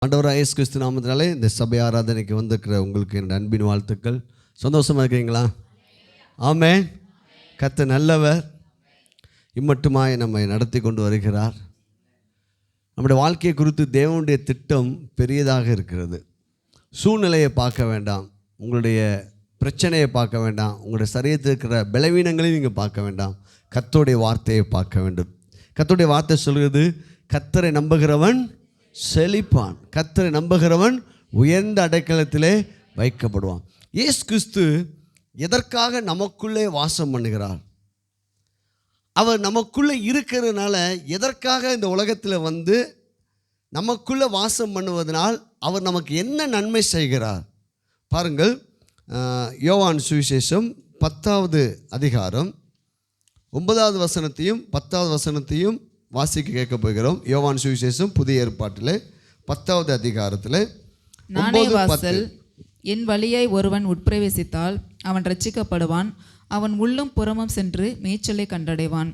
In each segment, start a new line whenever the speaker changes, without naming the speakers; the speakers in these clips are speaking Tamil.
ஆண்டவராக இயேசு கிறிஸ்து நாமத்தினாலே இந்த சபை ஆராதனைக்கு வந்திருக்கிற உங்களுக்கு என் அன்பின் வாழ்த்துக்கள். சந்தோஷமாக இருக்கிறீங்களா? ஆமென். கர்த்தர் நல்லவர், இம்மட்டுமாய் நம்மை நடத்தி கொண்டு வருகிறார். நம்முடைய வாழ்க்கையை குறித்து தேவனுடைய திட்டம் பெரியதாக இருக்கிறது. சூழ்நிலையை பார்க்க வேண்டாம், உங்களுடைய பிரச்சனையை பார்க்க வேண்டாம், உங்களுடைய சரீரத்தில் இருக்கிற பலவீனங்களையும் நீங்கள் பார்க்க வேண்டாம். கர்த்தருடைய வார்த்தையை பார்க்க வேண்டும். கர்த்தருடைய வார்த்தை சொல்கிறது, கர்த்தரை நம்புகிறவன் செழிப்பான், கர்த்தரை நம்புகிறவன் உயர்ந்த அடைக்கலத்திலே வைக்கப்படுவான். இயேசு கிறிஸ்து எதற்காக நமக்குள்ளே வாசம் பண்ணுகிறார்? அவர் நமக்குள்ளே இருக்கிறதுனால எதற்காக இந்த உலகத்தில் வந்து நமக்குள்ளே வாசம் பண்ணுவதனால் அவர் நமக்கு என்ன நன்மை செய்கிறார் பாருங்கள். யோவான் சுவிசேஷம் 10வது அதிகாரம் 9வது வசனத்தையும் 10வது வசனத்தையும் வாசிக்க கேட்க போகிறோம். யோவான் சுவிசேஷம் புதிய ஏற்பாட்டில் 10வது அதிகாரத்தில்
நானே வாசல், என் வழியாய் ஒருவன் உட்பிரவேசித்தால் அவன் ரட்சிக்கப்படுவான், அவன் உள்ளும் புறமும் சென்று மேய்ச்சலை கண்டடைவான்.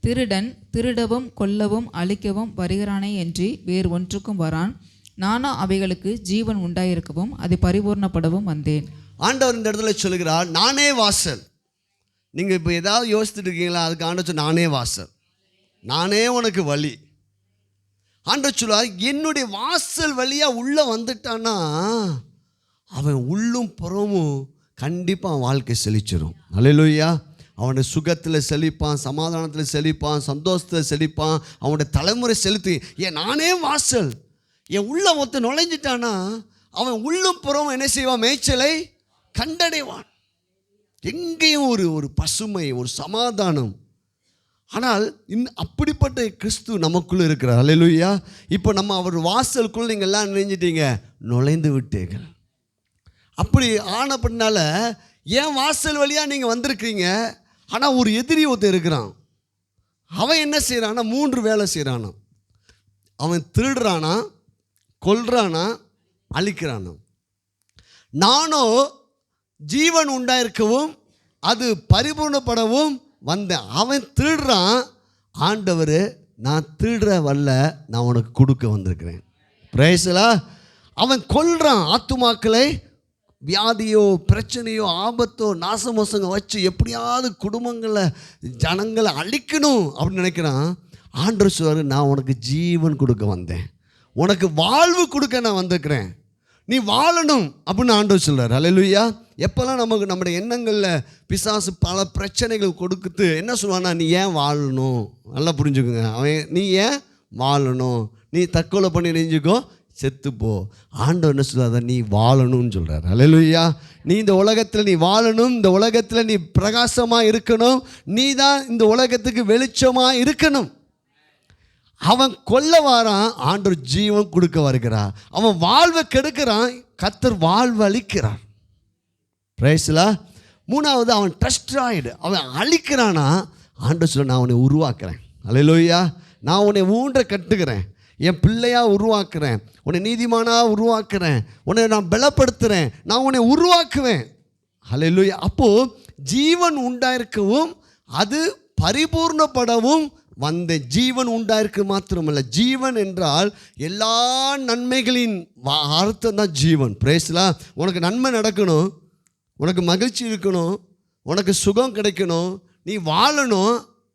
திருடன் திருடவும் கொல்லவும் அழிக்கவும் வருகிறானே என்று வேறு ஒன்றுக்கும் வரான், நானோ அவைகளுக்கு ஜீவன் உண்டாயிருக்கவும் அது பரிபூர்ணப்படவும் வந்தேன்.
ஆண்டவர் இந்த இடத்துல சொல்கிறார், நானே வாசல். நீங்கள் இப்போ ஏதாவது யோசிச்சுட்டு இருக்கீங்களா? அதுக்கு ஆண்டவர் நானே வாசல், நானே உனக்கு வழி. ஆண்டவர் சொல்லுவார், என்னுடைய வாசல் வழியாக உள்ளே வந்துட்டான்னா அவன் உள்ளும் புறமும் கண்டிப்பாக அவன் வாழ்க்கை செழிச்சிடும். அல்லேலூயா. அவனுடைய சுகத்தில் செழிப்பான், சமாதானத்தில் செழிப்பான், சந்தோஷத்தில் செழிப்பான், அவனுடைய தலைமுறை செலுத்தி. ஏன் நானே வாசல், என் உள்ள ஒருத்தன் நுழைஞ்சிட்டானா அவன் உள்ளும் புறமும் என்ன செய்வான்? மேய்ச்சலை கண்டடைவான். எங்கேயும் ஒரு பசுமை, ஒரு சமாதானம். ஆனால் அப்படிப்பட்ட கிறிஸ்து நமக்குள்ளே இருக்கிறார். அல்லேலூயா. இப்போ நம்ம அவர் வாசலுக்குள்ளே நீங்கள் எல்லாம் நினைஞ்சிட்டீங்க, நுழைந்து விட்டீர்கள். அப்படி ஆனப்படினால ஏன் வாசல் வழியாக நீங்கள் வந்திருக்கிறீங்க. ஆனால் ஒரு எதிரி ஒருத்தர் இருக்கிறான். அவன் என்ன செய்கிறான்னா 3 வேலை செய்கிறானா. அவன் திருடுறானா, கொல்றானா, அழிக்கிறானா. நானோ ஜீவன் உண்டாயிருக்கவும் அது பரிபூர்ணப்படவும் வந்தேன். அவன் திருடுறான். ஆண்டவர், நான் திருடுற வரல, நான் உனக்கு கொடுக்க வந்திருக்கிறேன். பிரைஸ்லா. அவன் கொல்றான் ஆத்துமாக்களை, வியாதியோ பிரச்சனையோ ஆபத்தோ நாசமோசங்க வச்சு எப்படியாவது குடும்பங்களை ஜனங்களை அழிக்கணும் அப்படின்னு நினைக்கிறான். ஆண்டவர் சொல்றாரு, நான் உனக்கு ஜீவன் கொடுக்க வந்தேன், உனக்கு வாழ்வு கொடுக்க நான் வந்திருக்கிறேன், நீ வாழணும் அப்படின்னு ஆண்டவர் சொல்கிறார். அல்லேலூயா. எப்போல்லாம் நமக்கு நம்முடைய எண்ணங்களில் பிசாசு பல பிரச்சனைகள் கொடுக்குது என்ன சொல்லுவான்னா, நீ ஏன் வாழணும்? நல்லா புரிஞ்சுக்கோங்க. அவன் நீ ஏன் வாழணும், நீ தற்கொலை பண்ணி நெஞ்சுக்கோ, செத்துப்போ. ஆண்டவர் என்ன சொல்கிறார்? நீ வாழணும்னு சொல்கிறார். அல்லேலூயா. நீ இந்த உலகத்தில் நீ வாழணும், இந்த உலகத்தில் நீ பிரகாசமாக இருக்கணும், நீ தான் இந்த உலகத்துக்கு வெளிச்சமாக இருக்கணும். அவன் கொல்ல வாரான், ஆண்டவர் ஜீவன் கொடுக்க வருகிறார். அவன் வாழ்வை கெடுக்கிறான், கர்த்தர் வாழ்வு அளிக்கிறார். பிரைஸ்லா. 3வது அவன் டெஸ்ட்ராய்டு, அவன் அழிக்கிறானா. ஆண்டவர் சொல்ல, நான் உன்னை உருவாக்குறேன். அல்லேலூயா. நான் உன்னை ஊன்ற கட்டுகிறேன், என் பிள்ளையாக உருவாக்குறேன், உன்னை நீதிமானாக உருவாக்குறேன், உன்னை நான் பலப்படுத்துகிறேன், நான் உன்னை உருவாக்குவேன். அல்லேலூயா. அப்போது ஜீவன் உண்டாயிருக்கவும் அது பரிபூர்ணப்படவும் வந்த. ஜீவன் உண்டாயிருக்கு மாத்திரமல்ல, ஜீவன் என்றால் எல்லா நன்மைகளின் அர்த்தம் தான் ஜீவன். பிரேஸ்லா. உனக்கு நன்மை நடக்கணும், உனக்கு மகிழ்ச்சி இருக்கணும், உனக்கு சுகம் கிடைக்கணும், நீ வாழணும்.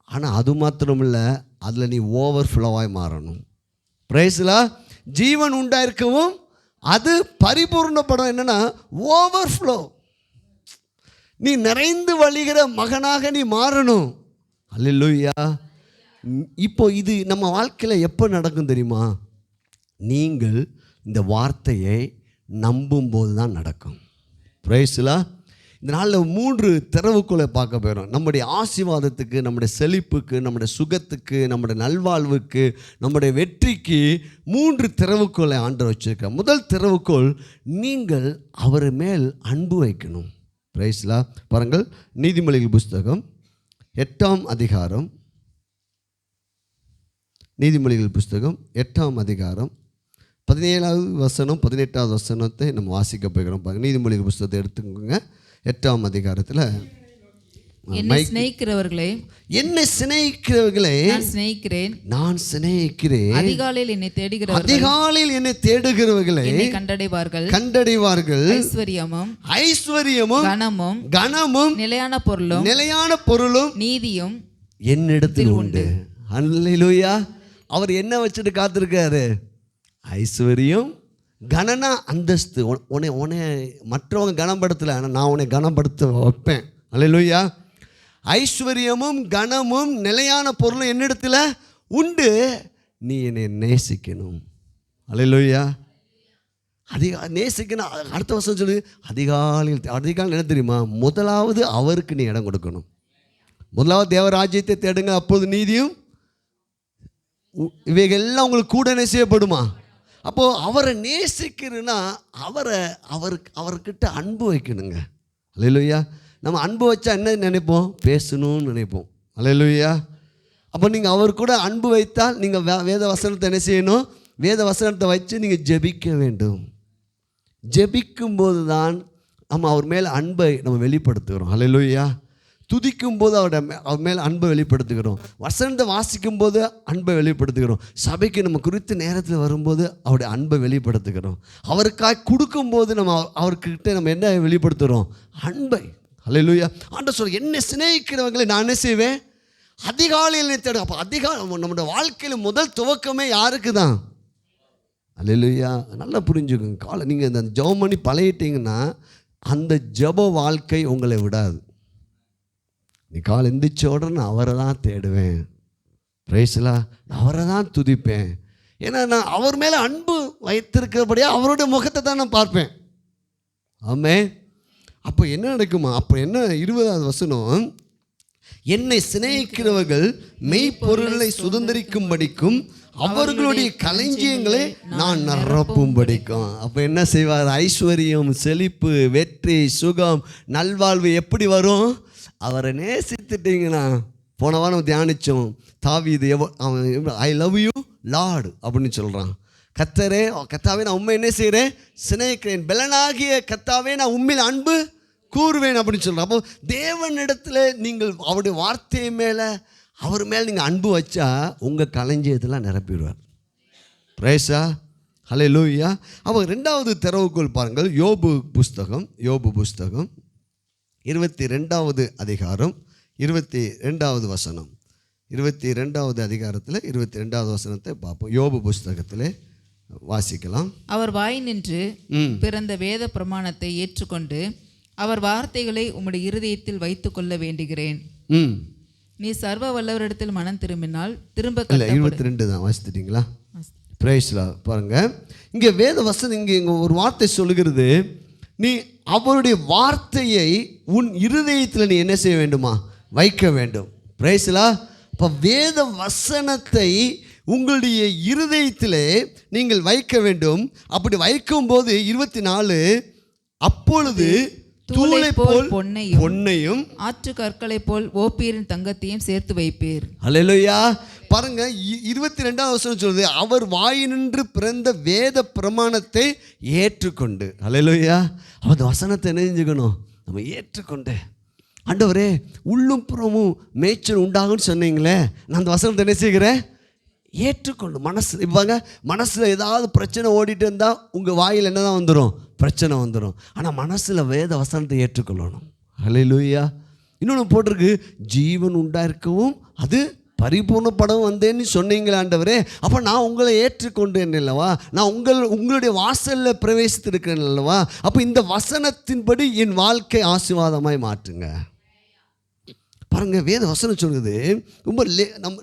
ஆனால் அது மாத்திரமில்லை, அதில் நீ ஓவர்ஃப்ளோவாய் மாறணும். பிரேஸ்லா. ஜீவன் உண்டாயிருக்கவும் அது பரிபூர்ணப்படம் என்னன்னா ஓவர்ஃப்ளோ. நீ நிறைந்து வழிகிற மகனாக நீ மாறணும். அல்லேலூயா. இப்போ இது நம்ம வாழ்க்கையில் எப்போ நடக்கும் தெரியுமா? நீங்கள் இந்த வார்த்தையை நம்பும்போது தான் நடக்கும். பிரைஸ்லா. இந்த நாளில் 3 திறவுக்குள்ளே பார்க்க போகிறோம். நம்முடைய ஆசீர்வாதத்துக்கு, நம்முடைய செழிப்புக்கு, நம்முடைய சுகத்துக்கு, நம்முடைய நல்வாழ்வுக்கு, நம்முடைய வெற்றிக்கு 3 திறவுக்குள்ளே ஆண்டவர் வச்சிருக்கார். முதல் திறவுக்குள், நீங்கள் அவர் மேல் அன்பு வைக்கணும். பிரைஸ்லா. பாருங்கள், நீதிமொழிகள் புஸ்தகம் 8ஆம் அதிகாரம், நீதிமொழிகள் புஸ்தகம் 8ஆம் அதிகாரம் 17வது வசனம் 18வது வசனத்தை நம்ம வாசிக்க போகிறோம். பாருங்கள், நீதிமொழிகள் புஸ்தகத்தை எடுத்துக்கோங்க. 8ஆம் அதிகாரத்தில்
என்னை சிநேகிக்கிறவர்களே
என்னை சிநேகிக்கிறவர்களே
நான் சிநேகிக்கிறேன். அதிகாலையில் என்னை தேடுகிறவர்களை கண்டடைவார்கள்.
ஐஸ்வரியமும் கனமும் நிலையான பொருளும்
நீதியும்
என்னிடத்தில் உண்டு. அல்லேலூயா. அவர் என்ன வச்சுட்டு காத்திருக்காரு? ஐஸ்வர்யம், கனனா அந்தஸ்து. உன்னை மற்றவங்க கனப்படுத்தலை, ஆனால் நான் உன்னை கனப்படுத்த வைப்பேன். அல்லேலூயா. ஐஸ்வர்யமும் கனமும் நிலையான பொருளும் என்னிடத்தில் உண்டு, நீ என்னை நேசிக்கணும். அல்லேலூயா. நேசிக்கணும். அடுத்த வருஷம் சொல்லு, அதிகாலையில் என்ன தெரியுமா? முதலாவது அவருக்கு நீ இடம் கொடுக்கணும். முதலாவது தேவராஜ்யத்தை தேடுங்க, அப்போது நீதியும் இவைகள்லாம் உங்களுக்கு கூட செய்யப்படுமா? அப்போது அவரை நேசிக்கிறதுனா அவர்கிட்ட அன்பு வைக்கணுங்க. அல்லேலூயா. நம்ம அன்பு வச்சா என்ன நினைப்போம்? பேசணும்னு நினைப்போம். அல்லேலூயா. அப்போ நீங்கள் அவர் கூட அன்பு வைத்தால் நீங்கள் வேத வசனத்தை என்ன செய்யணும்? வேத வசனத்தை வச்சு நீங்கள் ஜெபிக்க வேண்டும். ஜெபிக்கும்போது தான் நம்ம அவர் மேலே அன்பை நம்ம வெளிப்படுத்துகிறோம். அல்லேலூயா. துதிக்கும் போது அவர் மேலே அன்பை வெளிப்படுத்துகிறோம். வசனத்தை வாசிக்கும் போது அன்பை வெளிப்படுத்துகிறோம். சபைக்கு நம்ம குறித்த நேரத்தில் வரும்போது அவருடைய அன்பை வெளிப்படுத்துகிறோம். அவருக்காக கொடுக்கும்போது நம்ம அவர்கிட்ட நம்ம என்ன வெளிப்படுத்துகிறோம்? அன்பை. அல்லேலூயா. ஆண்டவர் சொல்ல, என்னை சிநேகிக்கிறவங்களை நான் என்ன செய்வேன்? அதிகாலையில் தேடும். அப்போ நம்முடைய வாழ்க்கையில் முதல் துவக்கமே யாருக்கு தான்? அல்லேலூயா. நல்லா புரிஞ்சுக்கோங்க. நீங்கள் இந்த ஜெபம் பண்ணி பழகிட்டீங்கன்னா அந்த ஜெப வாழ்க்கை உங்களை விடாது. நீ காலை எந்திரிச்ச உடனே அவரை தான் தேடுவேன். பிரைஸ்லா. நான் அவரை தான் துதிப்பேன். ஏன்னா நான் அவர் மேலே அன்பு வைத்திருக்கிறபடியா அவருடைய முகத்தை தான் நான் பார்ப்பேன். ஆமே. அப்போ என்ன நடக்குமா? அப்போ என்ன 20வது வசனம், என்னை சிநேகிக்கிறவர்கள் மெய்ப்பொருளை சுதந்திரிக்கும்படிக்கும் அவர்களுடைய களஞ்சியங்களை நான் நிரப்பும்படிக்கும். அப்போ என்ன செய்வார்? ஐஸ்வர்யம், செழிப்பு, வெற்றி, சுகம், நல்வாழ்வு எப்படி வரும்? அவரை நேசித்துட்டீங்கன்னா, போன வாரம் தியானித்தோம். தாவீது ஐ லவ் யூ லார்டு அப்படின்னு சொல்கிறான். கர்த்தாவே நான் உண்மை என்ன செய்கிறேன்? சிநேகிக்கிறேன். பலனாகிய கர்த்தாவே நான் உண்மையில் அன்பு கூறுவேன் அப்படின்னு சொல்கிறேன். அப்போ தேவனிடத்தில் நீங்கள் அவருடைய வார்த்தை மேலே அவர் மேலே நீங்கள் அன்பு வச்சா உங்கள் களஞ்சியத்தெல்லாம் நிரப்பிடுவார். பிரேஸா. ஹல்லேலூயா. அப்போ 2வது திறவுகோல் பாருங்கள். யோபு புஸ்தகம் 22வது அதிகாரம் 22வது வசனம். 22வது அதிகாரத்தில் 22வது வசனத்தை பார்ப்போம். யோபு புஸ்தகத்தில் வாசிக்கலாம்.
அவர் வாய் நின்று பிறந்த வேத பிரமாணத்தை ஏற்றுக்கொண்டு அவர் வார்த்தைகளை உம்முடைய இருதயத்தில் வைத்துக் கொள்ள வேண்டுகிறேன். நீ சர்வ வல்லவரிடத்தில் மனம் திரும்பினால் திரும்ப
22 தான் வாசித்துட்டீங்களா? பிரைஸ்லா. பாருங்க, இங்கே வேத வசனம் இங்கே ஒரு வார்த்தை சொல்லுகிறது, நீ அவருடைய வார்த்தையை உன் இருதயத்தில் நீ என்ன செய்ய வேண்டுமா? வைக்க வேண்டும். பிரைஸ்லா. இப்போ வேத வசனத்தை உங்களுடைய இருதயத்திலே நீங்கள் வைக்க வேண்டும். அப்படி வைக்கும்போது 24, அப்பொழுது தூளை போல் பொன்னையும்
ஆற்று கற்களை போல் ஓப்பீரின் தங்கத்தையும் சேர்த்து வைப்பீர்.
அல்லேலூயா. பாருங்க, 22வது வசனம் சொல்லுது, அவர் வாயினின்று பிறந்த வேத பிரமாணத்தை ஏற்றுக்கொண்டு. அல்லேலூயா. அந்த வசனத்தை நினைஞ்சுக்கணும், நம்ம ஏற்றுக்கொண்டு. ஆண்டவரே, உள்ளும் புறமும் மேய்ச்சல் உண்டாகும்னு சொன்னீங்களே, நான் அந்த வசனத்தை என்ன செய்கிறேன்? ஏற்றுக்கொண்டு. மனசில் ஏதாவது பிரச்சனை ஓடிட்டு இருந்தால் உங்கள் வாயில் என்ன தான் வந்துடும்? பிரச்சனை வந்துடும். ஆனால் மனசில் வேத வசனத்தை ஏற்றுக்கொள்ளணும். அல்லேலூயா. இன்னொன்று போட்டிருக்கு, ஜீவன் உண்டாயிருக்கவும் அது பரிபூர்ணப்படவும் வந்தேன்னு சொன்னீங்களே ஆண்டவரே, அப்போ நான் உங்களை ஏற்றுக்கொண்டேன் அல்லவா? நான் உங்களுடைய வாசலில் பிரவேசித்திருக்கிறேன் அல்லவா? அப்போ இந்த வசனத்தின்படி என் வாழ்க்கை ஆசீர்வாதமாய் மாற்றுங்க. பாருங்கள், வேத வசனம் சொல்லுது, ரொம்ப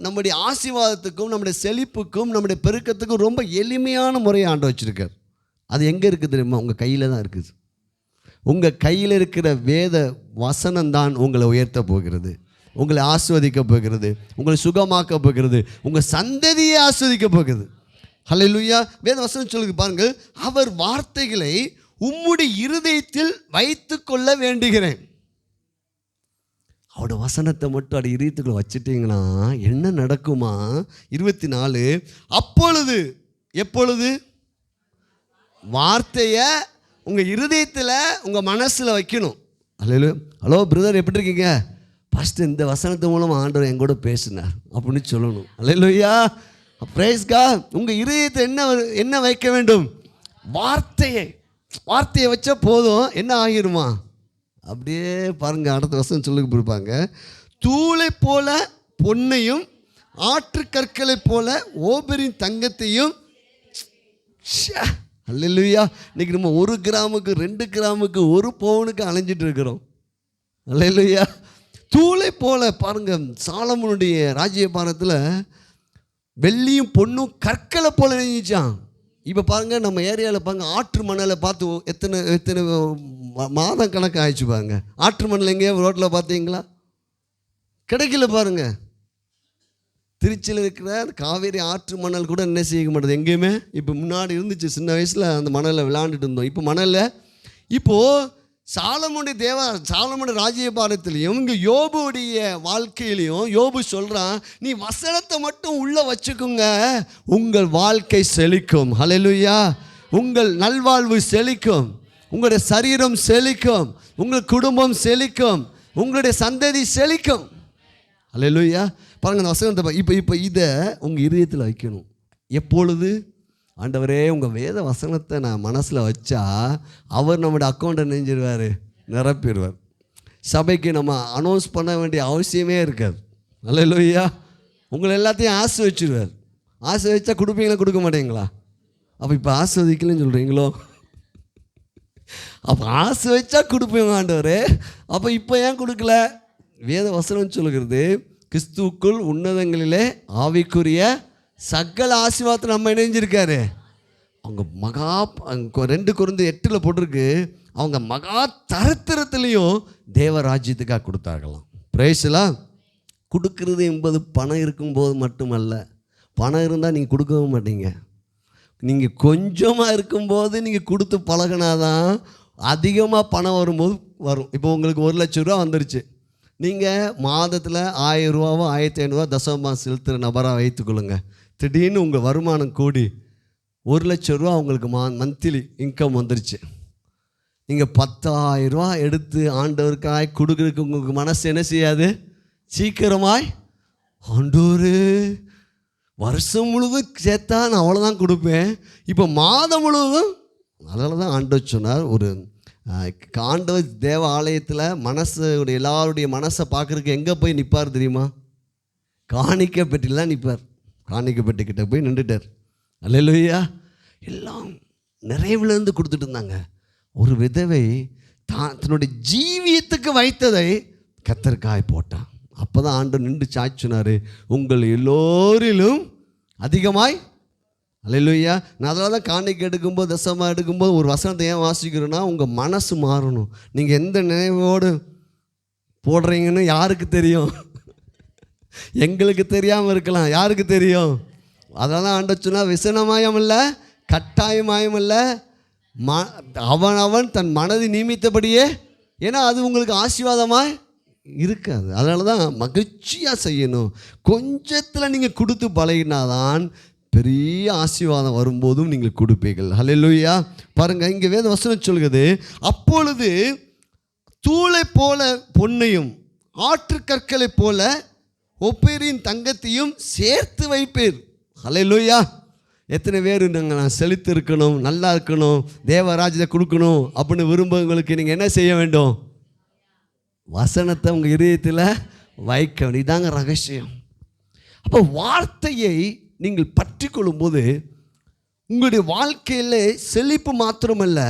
நம்முடைய ஆசீர்வாதத்துக்கும் நம்முடைய செழிப்புக்கும் நம்முடைய பெருக்கத்துக்கும் ரொம்ப எளிமையான முறையை ஆண்டு வச்சுருக்கார். அது எங்கே இருக்குது தெரியுமா? உங்கள் கையில் தான் இருக்குது. உங்கள் கையில் இருக்கிற வேத வசனம்தான் உங்களை உயர்த்த போகிறது, உங்களை ஆஸ்வதிக்க போகிறது, உங்களை சுகமாக்க போகிறது, உங்கள் சந்ததியை ஆஸ்வதிக்க போகிறது. ஹல்லேலூயா. வேத வசனம் சொல்லுது பாருங்கள், அவர் வார்த்தைகளை உம்முடைய இருதயத்தில் வைத்து கொள்ள வேண்டுகிறேன். அவரோட வசனத்தை மட்டும் அப்படி இருதயத்துக்குள்ள வச்சுட்டிங்கன்னா என்ன நடக்குமா? 24, அப்பொழுது, எப்பொழுது? வார்த்தையை உங்கள் இருதயத்தில் உங்கள் மனசில் வைக்கணும். ஹலோ பிரதர், எப்படி இருக்கீங்க? பாஸ்டர் இந்த வசனத்து மூலம் ஆண்டவர் என் கூட பேசினார் அப்படின்னு சொல்லணும். அல்லேலூயா, பிரைஸ் காட். உங்கள் இருதயத்தை என்ன வைக்க வேண்டும்? வார்த்தையை வச்சா போதும். என்ன ஆகிருமா? அப்படியே பாருங்க, அடுத்த வசனம் சொல்லி கொடுப்பாங்க. தூளை போல பொன்னையும் ஆற்று கற்களை போல ஓபரின் தங்கத்தையும். அல்லேலூயா. இன்னைக்கு நம்ம 1 கிராமுக்கு 2 கிராமுக்கு 1 பவுனுக்கு அலைஞ்சிட்டு இருக்கிறோம். அல்லேலூயா. தூளை போல பாருங்க, சாலமோனுடைய ராஜ்யபாரத்தில் வெள்ளியும் பொண்ணும் கற்களை போல நினைச்சான். இப்போ பாருங்க, நம்ம ஏரியாவில் பாருங்க, ஆற்று மணலை பார்த்து எத்தனை மாதம் கணக்கு ஆயிடுச்சு பாருங்க. ஆற்று மணல் எங்கேயோ ரோட்டில் பார்த்தீங்களா? கிடைக்கல பாருங்க. திருச்சியில் இருக்கிற காவேரி ஆற்று மணல் கூட என்ன செய்ய மாட்டேது எங்கேயுமே. இப்போ முன்னாடி இருந்துச்சு, சின்ன வயசில் அந்த மணலில் விளையாண்டுட்டு இருந்தோம். இப்போ மணலில் இப்போது சாலமோனுடைய ராஜ்யபாரத்திலையும் இங்கே யோபுடைய வாழ்க்கையிலையும் யோபு சொல்கிறான், நீ வசனத்தை மட்டும் உள்ளே வச்சுக்கோங்க, உங்கள் வாழ்க்கை செழிக்கும். ஹல்லேலூயா. உங்கள் நல்வாழ்வு செழிக்கும், உங்களுடைய சரீரம் செழிக்கும், உங்கள் குடும்பம் செழிக்கும், உங்களுடைய சந்ததி செழிக்கும். ஹல்லேலூயா. பாருங்கள், அந்த வசனத்தை இப்போ இதை உங்கள் இதயத்தில் வைக்கணும். எப்பொழுது? ஆண்டவரே, உங்கள் வேத வசனத்தை நான் மனசில் வச்சா அவர் நம்முடைய அக்கௌண்ட்டை நெஞ்சிடுவார், நிரப்பிடுவார். சபைக்கு நம்ம அனௌன்ஸ் பண்ண வேண்டிய அவசியமே இருக்காது. அல்லேலூயா. உங்களை எல்லாத்தையும் ஆசீர்வதிச்சிடுவார். ஆசீர்வதிச்சா கொடுப்பீங்களா, கொடுக்க மாட்டீங்களா? அப்போ இப்போ ஆசீர்வதிக்கலன்னு சொல்கிறீங்களோ? அப்போ ஆசீர்வதிச்சா கொடுப்பீங்க ஆண்டவரே, அப்போ இப்போ ஏன் கொடுக்கல? வேத வசனம் சொல்லுகிறது, கிறிஸ்துவுக்குள் உன்னதங்களிலே ஆவிக்குரிய சகல ஆசீர்வாதத்தை நம்ம இணைஞ்சிருக்காரு. அவங்க மகா 2 கொரிந்தியர் 8 போட்டிருக்கு, அவங்க மகா தரித்திரத்திலையும் தேவராஜ்யத்துக்காக கொடுத்தார்களாம். பிரைஸ்லாம். கொடுக்கறது என்பது பணம் இருக்கும்போது மட்டுமல்ல. பணம் இருந்தால் நீங்கள் கொடுக்கவும் மாட்டீங்க. நீங்கள் கொஞ்சமாக இருக்கும்போது நீங்கள் கொடுத்து பழகினாதான் அதிகமாக பணம் வரும்போது வரும். இப்போ உங்களுக்கு 1 லட்ச ரூபா வந்துருச்சு. நீங்கள் மாதத்தில் 1000 ரூபாவோ 1500 தசமமாக செலுத்துகிற நபராக வைத்துக்கொள்ளுங்க. திடீர்னு உங்கள் வருமானம் கூடி 1 லட்ச ரூபா உங்களுக்கு மந்த்லி இன்கம் வந்துருச்சு. நீங்கள் 10,000 ரூபா எடுத்து ஆண்டவருக்காய் கொடுக்குறதுக்கு உங்களுக்கு மனசு என்ன செய்யாது? சீக்கிரமாய், ஆண்டவரே வருஷம் முழுவதும் சேர்த்தா நான் அவ்வளோதான் கொடுப்பேன், இப்போ மாதம் முழுவதும். அதனால தான் ஆண்டவர் சொன்னார், ஒரு ஆண்டவர் தேவ ஆலயத்தில் எல்லாருடைய மனசை பார்க்குறதுக்கு எங்கே போய் நிற்பார் தெரியுமா? காணிக்கை பெட்டியில் தான் நிற்பார். காணிக்கை பெட்டிக்கிட்ட போய் நின்றுட்டார். அல்லேலூயா. எல்லாம் நிறைவுலேருந்து கொடுத்துட்டு இருந்தாங்க. ஒரு விதவை தன்னுடைய ஜீவியத்துக்கு வைத்ததை கத்தர்காய் போட்டான். அப்போ தான் ஆண்டவர் நின்று சாய்ச்சினார், உங்கள் எல்லோரிலும் அதிகமாய். அல்லேலூயா. நான் அதனால தான் காணிக்கை எடுக்கும்போது தசமாக எடுக்கும்போது ஒரு வசனத்தை ஏன் வாசிக்கிறோன்னா, உங்கள் மனசு மாறணும். நீங்கள் எந்த நினைவோடு போடுறீங்கன்னு யாருக்கு தெரியும்? எங்களுக்கு தெரியாமல் இருக்கலாம், யாருக்கு தெரியும்? அதனால தான் ஆண்டவர் சொன்னால், விசனமாயம் இல்லை, கட்டாயமாயம் இல்லை, அவன் தன் மனதை நியமித்தபடியே. ஏன்னா அது உங்களுக்கு ஆசீர்வாதமாக இருக்காது. அதனால தான் மகிழ்ச்சியாக செய்யணும். கொஞ்சத்தில் நீங்கள் கொடுத்து பழகினாதான் பெரிய ஆசீர்வாதம் வரும்போதும் நீங்கள் கொடுப்பீர்கள். ஹல்லேலூயா. பாருங்கள், இங்கே வேத வசனம் சொல்கிறது, அப்பொழுது தூளை போல பொன்னையும் ஆற்று கற்களை போல ஒப்பேரின் தங்கத்தையும் சேர்த்து வைப்பீர். ஹல்லேலூயா. எத்தனை பேர் நான் செழித்து இருக்கணும், நல்லா இருக்கணும், தேவராஜ்யத்தை கொடுக்கணும் அப்படின்னு விரும்புவங்களுக்கு நீங்கள் என்ன செய்ய வேண்டும்? வசனத்தை உங்கள் இதயத்தில் வைக்க வேண்டும். இதாங்க ரகசியம். அப்போ வார்த்தையை நீங்கள் பற்றி கொள்ளும்போது உங்களுடைய வாழ்க்கையில் செழிப்பு மாத்திரமல்ல,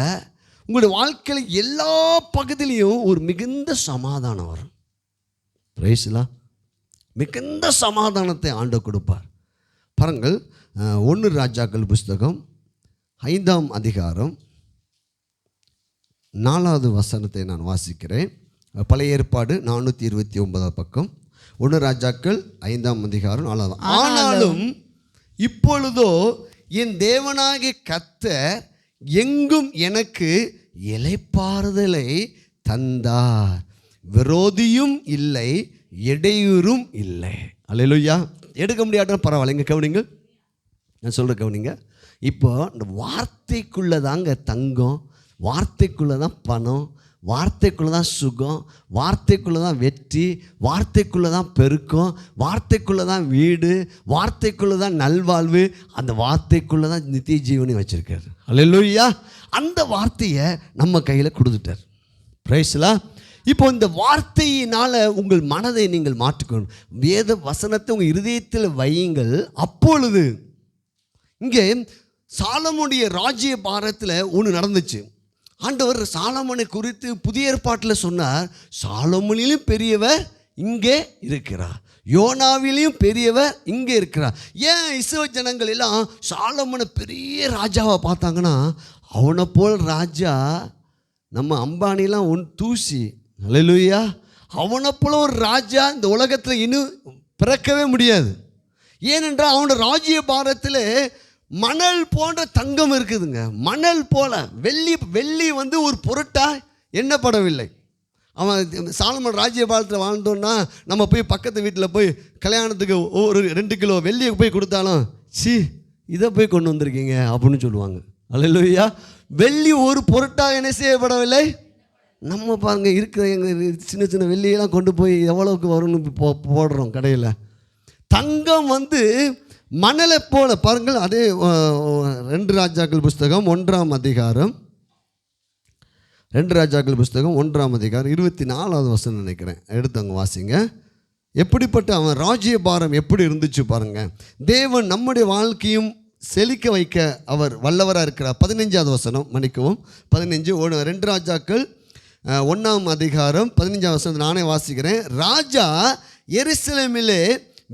உங்களுடைய வாழ்க்கையில் எல்லா பகுதியிலையும் ஒரு மிகுந்த சமாதானம் வரும். பிரைஸ்லாம். மிகுந்த சமாதானத்தை ஆண்டவர் கொடுப்பார். பாருங்கள், 1 ராஜாக்கள் புஸ்தகம் 5ஆம் அதிகாரம் 4வது வசனத்தை நான் வாசிக்கிறேன். பழைய ஏற்பாடு 429 பக்கம். 1 ராஜாக்கள் 5ஆம் அதிகாரம் 4வது. ஆனாலும் இப்பொழுதோ என் தேவனாகிய கர்த்தர் எங்கும் எனக்கு இளைப்பாறுதலை தந்தார், விரோதியும் இல்லை, இடையூறும் இல்லை. அல்லேலூயா. எடுக்க முடியாட்டா பரவாயில்ல, இங்கே கவனிங்க, நான் சொல்கிற கவனிங்க. இப்போ இந்த வார்த்தைக்குள்ளே தாங்க தங்கம், வார்த்தைக்குள்ளே தான் பணம், வார்த்தைக்குள்ளே தான் சுகம், வார்த்தைக்குள்ளே தான் வெற்றி, வார்த்தைக்குள்ளே தான் பெருக்கம், வார்த்தைக்குள்ளே தான் வீடு, வார்த்தைக்குள்ளே தான் நல்வாழ்வு, அந்த வார்த்தைக்குள்ளே தான் நித்திய ஜீவனை வச்சுருக்காரு. அல்லேலூயா. அந்த வார்த்தையை நம்ம கையில் கொடுத்துட்டார். Praise the Lord. இப்போ இந்த வார்த்தையினால் உங்கள் மனதை நீங்கள் மாற்றிக்கணும். வேத வசனத்தை உங்கள் இருதயத்தில் வையுங்கள். அப்பொழுது இங்கே சாலமோனுடைய ராஜ்ய பாரத்தில் ஒன்று நடந்துச்சு. ஆண்டவர் சாலமோனை குறித்து புதிய ஏற்பாட்டில் சொன்னார், சாலமோனிலும் பெரியவர் இங்கே இருக்கிறார், யோனாவிலையும் பெரியவர் இங்கே இருக்கிறார். ஏன் இஸ்ரவேல் ஜனங்கள் எல்லாம் சாலமோனை பெரிய ராஜாவை பார்த்தாங்கன்னா, அவனை போல் ராஜா நம்ம அம்பானிலாம் தூசி. அல்லேலூயா. அவனை போல ஒரு ராஜா இந்த உலகத்தில் இன்னும் பிறக்கவே முடியாது. ஏனென்றால் அவனோட ராஜ்ய பாரத்தில் மணல் போன்ற தங்கம் இருக்குதுங்க. மணல் போல வெள்ளி ஒரு பொருட்டாக எண்ணப்படவில்லை. அவன் சாலமோன் ராஜ்ய பாரத்தில் வாழ்ந்தோன்னா நம்ம போய் பக்கத்து வீட்டில் போய் கல்யாணத்துக்கு ஒரு 2 கிலோ வெள்ளியை போய் கொடுத்தாலும், இதை போய் கொண்டு வந்திருக்கீங்க அப்படின்னு சொல்லுவாங்க. அல்லேலூயா. வெள்ளி ஒரு பொருட்டாக என்ன செய்யப்படவில்லை. நம்ம பாருங்கள், இருக்கிற எங்கள் சின்ன சின்ன வெள்ளியெல்லாம் கொண்டு போய் எவ்வளோக்கு வரும்னு போடுறோம் கடையில். தங்கம் மணலை போல பாருங்கள். அதே 2 ராஜாக்கள் புஸ்தகம் 1ஆம் அதிகாரம் 2 ராஜாக்கள் புஸ்தகம் 1ஆம் அதிகாரம் 24வது வசனம் நினைக்கிறேன். எடுத்து அங்கே வாசிங்க. எப்படிப்பட்ட அவன் ராஜ்ய பாரம் எப்படி இருந்துச்சு பாருங்கள். தேவன் நம்முடைய வாழ்க்கையும் செழிக்க வைக்க அவர் வல்லவராக இருக்கிறார். 15வது வசனம், மன்னிக்கவும் 15 2 ராஜாக்கள் 1ஆம் அதிகாரம் 15வது வசனம் நானே வாசிக்கிறேன். ராஜா எருசலேமிலே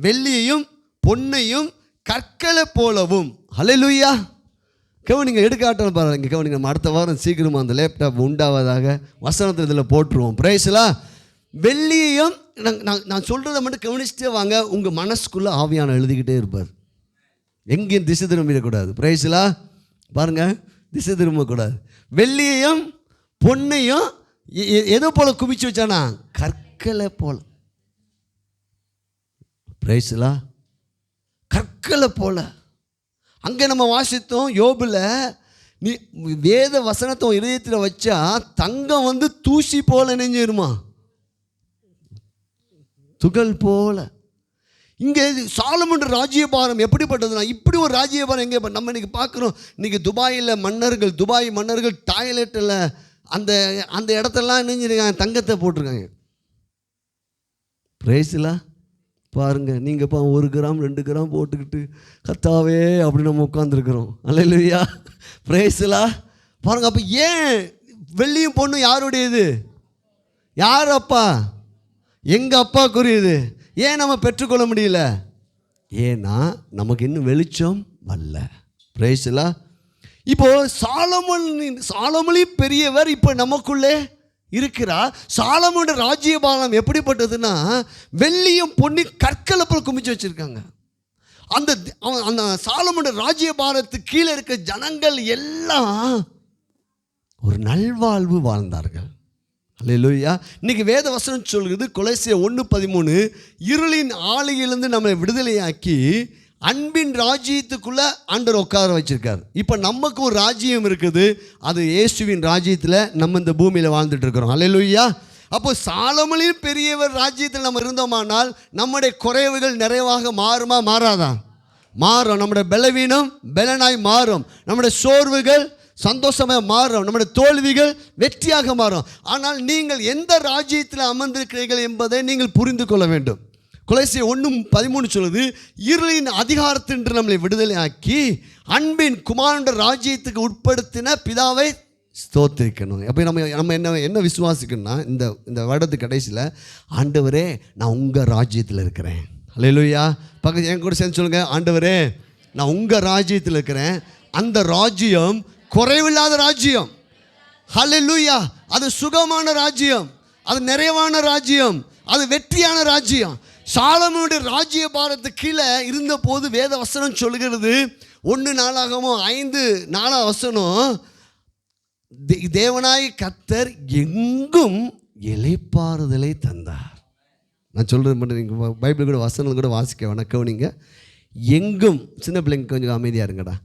வெள்ளியையும் பொன்னையும் கற்களை போலவும். ஹல்லேலூயா. கவனிங்க, எடுக்காட்டல் பாருங்க. கவனிங்க, நம்ம அடுத்த வாரம் சீக்கிரமாக அந்த லேப்டாப் உண்டாவதாக வசனத்தில் இதில் போட்டுருவோம். Praise the Lord. வெள்ளியையும் நான் சொல்கிறத மட்டும் கவனிச்சுட்டே வாங்க. உங்கள் மனசுக்குள்ளே ஆவியான எழுதிக்கிட்டே இருப்பார். எங்கேயும் திசை திரும்பிடக்கூடாது. Praise the Lord. பாருங்கள், திசை திரும்பக்கூடாது. வெள்ளியையும் பொன்னையும் எதை போல குவிச்சு வச்சானா? கற்களை போல. Praise the Lord. கற்களை போல. அங்கே நம்ம வாசித்தோம் யோபில், நீ வேத வசனத்தை இதயத்தில் வச்சா தங்கம் தூசி போல நெஞ்சிருமா, துகள் போல. இங்கே சாலமோன் ராஜ்யபாரம் எப்படிப்பட்டதுன்னா, இப்படி ஒரு ராஜ்யபாரம் எங்கே நம்ம இன்றைக்கி பார்க்குறோம். இன்றைக்கி துபாய் மன்னர்கள் டாய்லெட்டில் அந்த இடத்தெல்லாம் நெஞ்சிருக்காங்க, தங்கத்தை போட்டிருக்காங்க. Praise the Lord. பாருங்கள், நீங்கள் 1 கிராம் 2 கிராம் போட்டுக்கிட்டு கர்த்தாவே அப்படி நம்ம உட்காந்துருக்குறோம். அல்லேலூயா. Praise the Lord. பாருங்கள், அப்போ ஏன் வெள்ளியும் பொண்ணும் யாருடையது? யார் அப்பா? எங்கள் அப்பாக்குரியது. ஏன் நம்ம பெற்றுக்கொள்ள முடியல? ஏன்னா நமக்கு இன்னும் வெளிச்சம் வரல. Praise the Lord. இப்போது சாலமோனிலும் பெரியவர் இப்போ நமக்குள்ளே இருக்கிறார். சாலமோன் ராஜ்யபாரம் எப்படிப்பட்டதுன்னா, வெள்ளியும் பொன்னி கற்களை போல் குமிச்சு வச்சுருக்காங்க. அந்த சாலமோன் ராஜ்யபாரத்துக்கு கீழே இருக்க ஜனங்கள் எல்லாம் ஒரு நல்வாழ்வு வாழ்ந்தார்கள். அல்லேலூயா. இன்றைக்கி வேத வசனம் சொல்கிறது, கொலோசியர் 1:13, இருளின் ஆளுகையிலிருந்து நம்மளை விடுதலையாக்கி அன்பின் ராஜ்யத்துக்குள்ளே ஆண்டவர் உட்கார வச்சுருக்கார். இப்போ நமக்கு ஒரு ராஜ்யம் இருக்குது. அது இயேசுவின் ராஜ்யத்தில் நம்ம இந்த பூமியில் வாழ்ந்துட்டு இருக்கிறோம். அல்லேலூயா. அப்போ சாலமோனிலும் பெரியவர் ராஜ்யத்தில் நம்ம இருந்தோமானால் நம்முடைய குறைவுகள் நிறைவாக மாறுமா? மாறாதா? மாறும். நம்முடைய பலவீனம் பலனாய் மாறும். நம்முடைய சோர்வுகள் சந்தோஷமாக மாறும். நம்முடைய தோல்விகள் வெற்றியாக மாறும். ஆனால் நீங்கள் எந்த ராஜ்யத்தில் அமர்ந்திருக்கிறீர்கள் என்பதை நீங்கள் புரிந்து கொள்ள வேண்டும். கொலோசியர் 1:13 சொல்லுது, இருளின் அதிகாரத்தின்று நம்மளை விடுதலை ஆக்கி அன்பின் குமாரனுடைய ராஜ்யத்துக்கு உட்படுத்தின பிதாவை ஸ்தோத்திரிக்கணும். அப்போ நம்ம என்ன விசுவாசிக்கணும்னா, இந்த வருடத்து கடைசியில், ஆண்டவரே நான் உங்கள் ராஜ்யத்தில் இருக்கிறேன். அல்லேலூயா. பக்கத்து என் கூட சேர்ந்து சொல்லுங்கள், ஆண்டவரே நான் உங்கள் ராஜ்யத்தில் இருக்கிறேன். அந்த ராஜ்யம் குறைவில்லாத ராஜ்யம். அல்லேலூயா. அது சுகமான ராஜ்யம், அது நிறைவான ராஜ்யம், அது வெற்றியான ராஜ்யம். சாலமோனுடைய ராஜ்ய பாரத்துக்கு கீழே இருந்த போது வேத வசனம் சொல்கிறது, 1 நாளாகமம் 5:4 வசனம், தேவனாய் கர்த்தர் எங்கும் இளைப்பாறுதலை தந்தார். நான் சொல்கிறது மட்டும் நீங்கள் பைபிள் கூட வசனம் கூட வாசிக்க வணக்கம். நீங்கள் எங்கும், சின்ன பிள்ளைங்க கொஞ்சம் அமைதியாக இருங்கடா,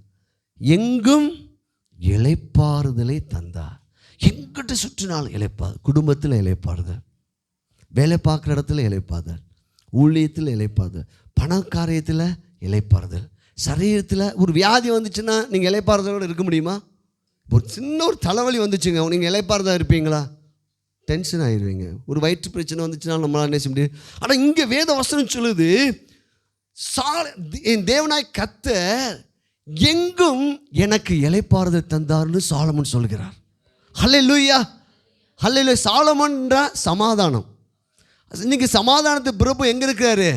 எங்கும் இளைப்பாறுதலை தந்தார். எங்கிட்ட எங்கு சுற்றினாலும் இளைப்பாறுதல். குடும்பத்தில் இளைப்பாறுதல், வேலை பார்க்குற இடத்துல இளைப்பாறுதல், ஊழியத்தில் இளைப்பாறுதல், பண காரியத்தில் இளைப்பாறுதல், சரீரத்தில் ஒரு வியாதி வந்துச்சுன்னா நீங்கள் இளைப்பாறுதலோடு இருக்க முடியுமா? ஒரு சின்ன ஒரு தலைவலி வந்துச்சுங்க, நீங்கள் இளைப்பாறுதல் இருப்பீங்களா? டென்ஷன் ஆயிடுவீங்க. ஒரு வயிற்று பிரச்சனை வந்துச்சுன்னா நம்மளால் என்ன செய்ய முடியும்? ஆனால் இங்கே வேத வசனம் சொல்லுது, என் தேவனாய் கர்த்தர் எங்கும் எனக்கு இளைப்பாறுதல் தந்தார்னு சாலமன் சொல்கிறார். ஹல்லேலூயா, ஹல்லேலூயா. சாலமன்ற சமாதானம். இன்னைக்கு சமாதானத்து பிரபு எங்கே இருக்கிறாரு?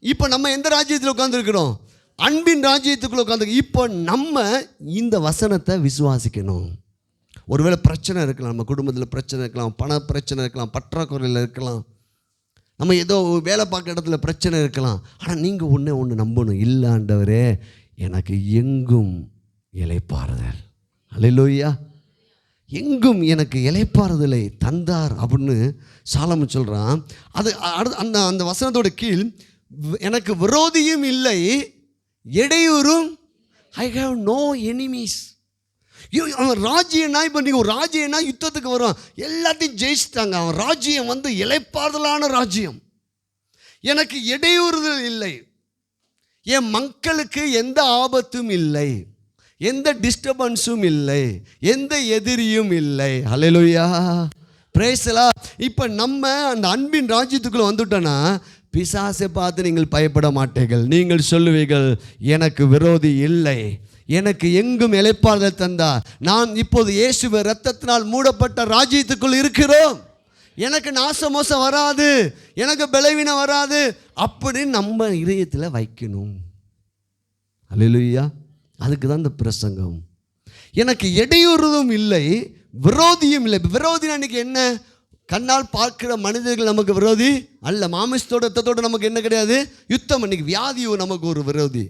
இப்போ நம்ம எந்த ராஜ்யத்தில் உட்காந்துருக்கிறோம்? அன்பின் ராஜ்யத்துக்குள்ள உட்காந்து. இப்போ நம்ம இந்த வசனத்தை விசுவாசிக்கணும். ஒருவேளை பிரச்சனை இருக்கலாம், நம்ம குடும்பத்தில் பிரச்சனை இருக்கலாம், பண பிரச்சனை இருக்கலாம், பற்றாக்குறையில் இருக்கலாம், நம்ம ஏதோ வேலை பார்க்குற இடத்துல பிரச்சனை இருக்கலாம். ஆனால் நீங்கள் ஒன்று நம்பணும், இல்லை ஆண்டவரே எனக்கு எங்கும் இளைப்பாறுதல். அல்லேலூயா. எங்கும் எனக்கு இளைப்பாறுதலை தந்தார் அப்படின்னு சாலமன் சொல்கிறான். அது அந்த அந்த வசனத்தோட கீழ் எனக்கு விரோதியும் இல்லை, இடையூறும், ஐ ஹாவ் நோ எனிமீஸ். அவன் ராஜ்யம்னா, இப்போ நீங்கள் ஒரு ராஜ்யம்னா யுத்தத்துக்கு வரும், எல்லாத்தையும் ஜெயிச்சிட்டாங்க. அவன் ராஜ்யம் வந்து இளைப்பாறுதலான ராஜ்யம். எனக்கு இடையூறுதல் இல்லை, என் மக்களுக்கு எந்த ஆபத்தும் இல்லை, எந்த டிஸ்டர்பன்ஸும் இல்லை, எந்த எதிரியும் இல்லை. ஹல்லேலூயா, பிரைஸ் தி லார்ட். இப்போ நம்ம அந்த அன்பின் ராஜ்யத்துக்குள்ளே வந்துட்டோன்னா பிசாசை பார்த்து நீங்கள் பயப்பட மாட்டீர்கள். நீங்கள் சொல்லுவீர்கள், எனக்கு விரோதி இல்லை, எனக்கு எங்கும் இளைப்பாறுதல் தந்தார். நான் இப்போது இயேசுவின் இரத்தத்தினால் மூடப்பட்ட ராஜ்யத்துக்குள் இருக்கிறோம். எனக்கு நாசமோசம் வராது, எனக்கு பலவீனம் வராது அப்படின்னு நம்ம இதயத்தில் வைக்கணும். அல்லேலூயா. அதுக்கு தான் இந்த பிரசங்கம். எனக்கு இடையூறுதும் இல்லை, விரோதியும் இல்லை. விரோதினா இன்னைக்கு என்ன? கண்ணால் பார்க்கிற மனிதர்கள் நமக்கு விரோதி அல்ல. மாமிசத்தோட ரத்தத்தோடு நமக்கு என்ன கிடையாது? யுத்தம். இன்னைக்கு வியாதியோ நமக்கு ஒரு விரோதி,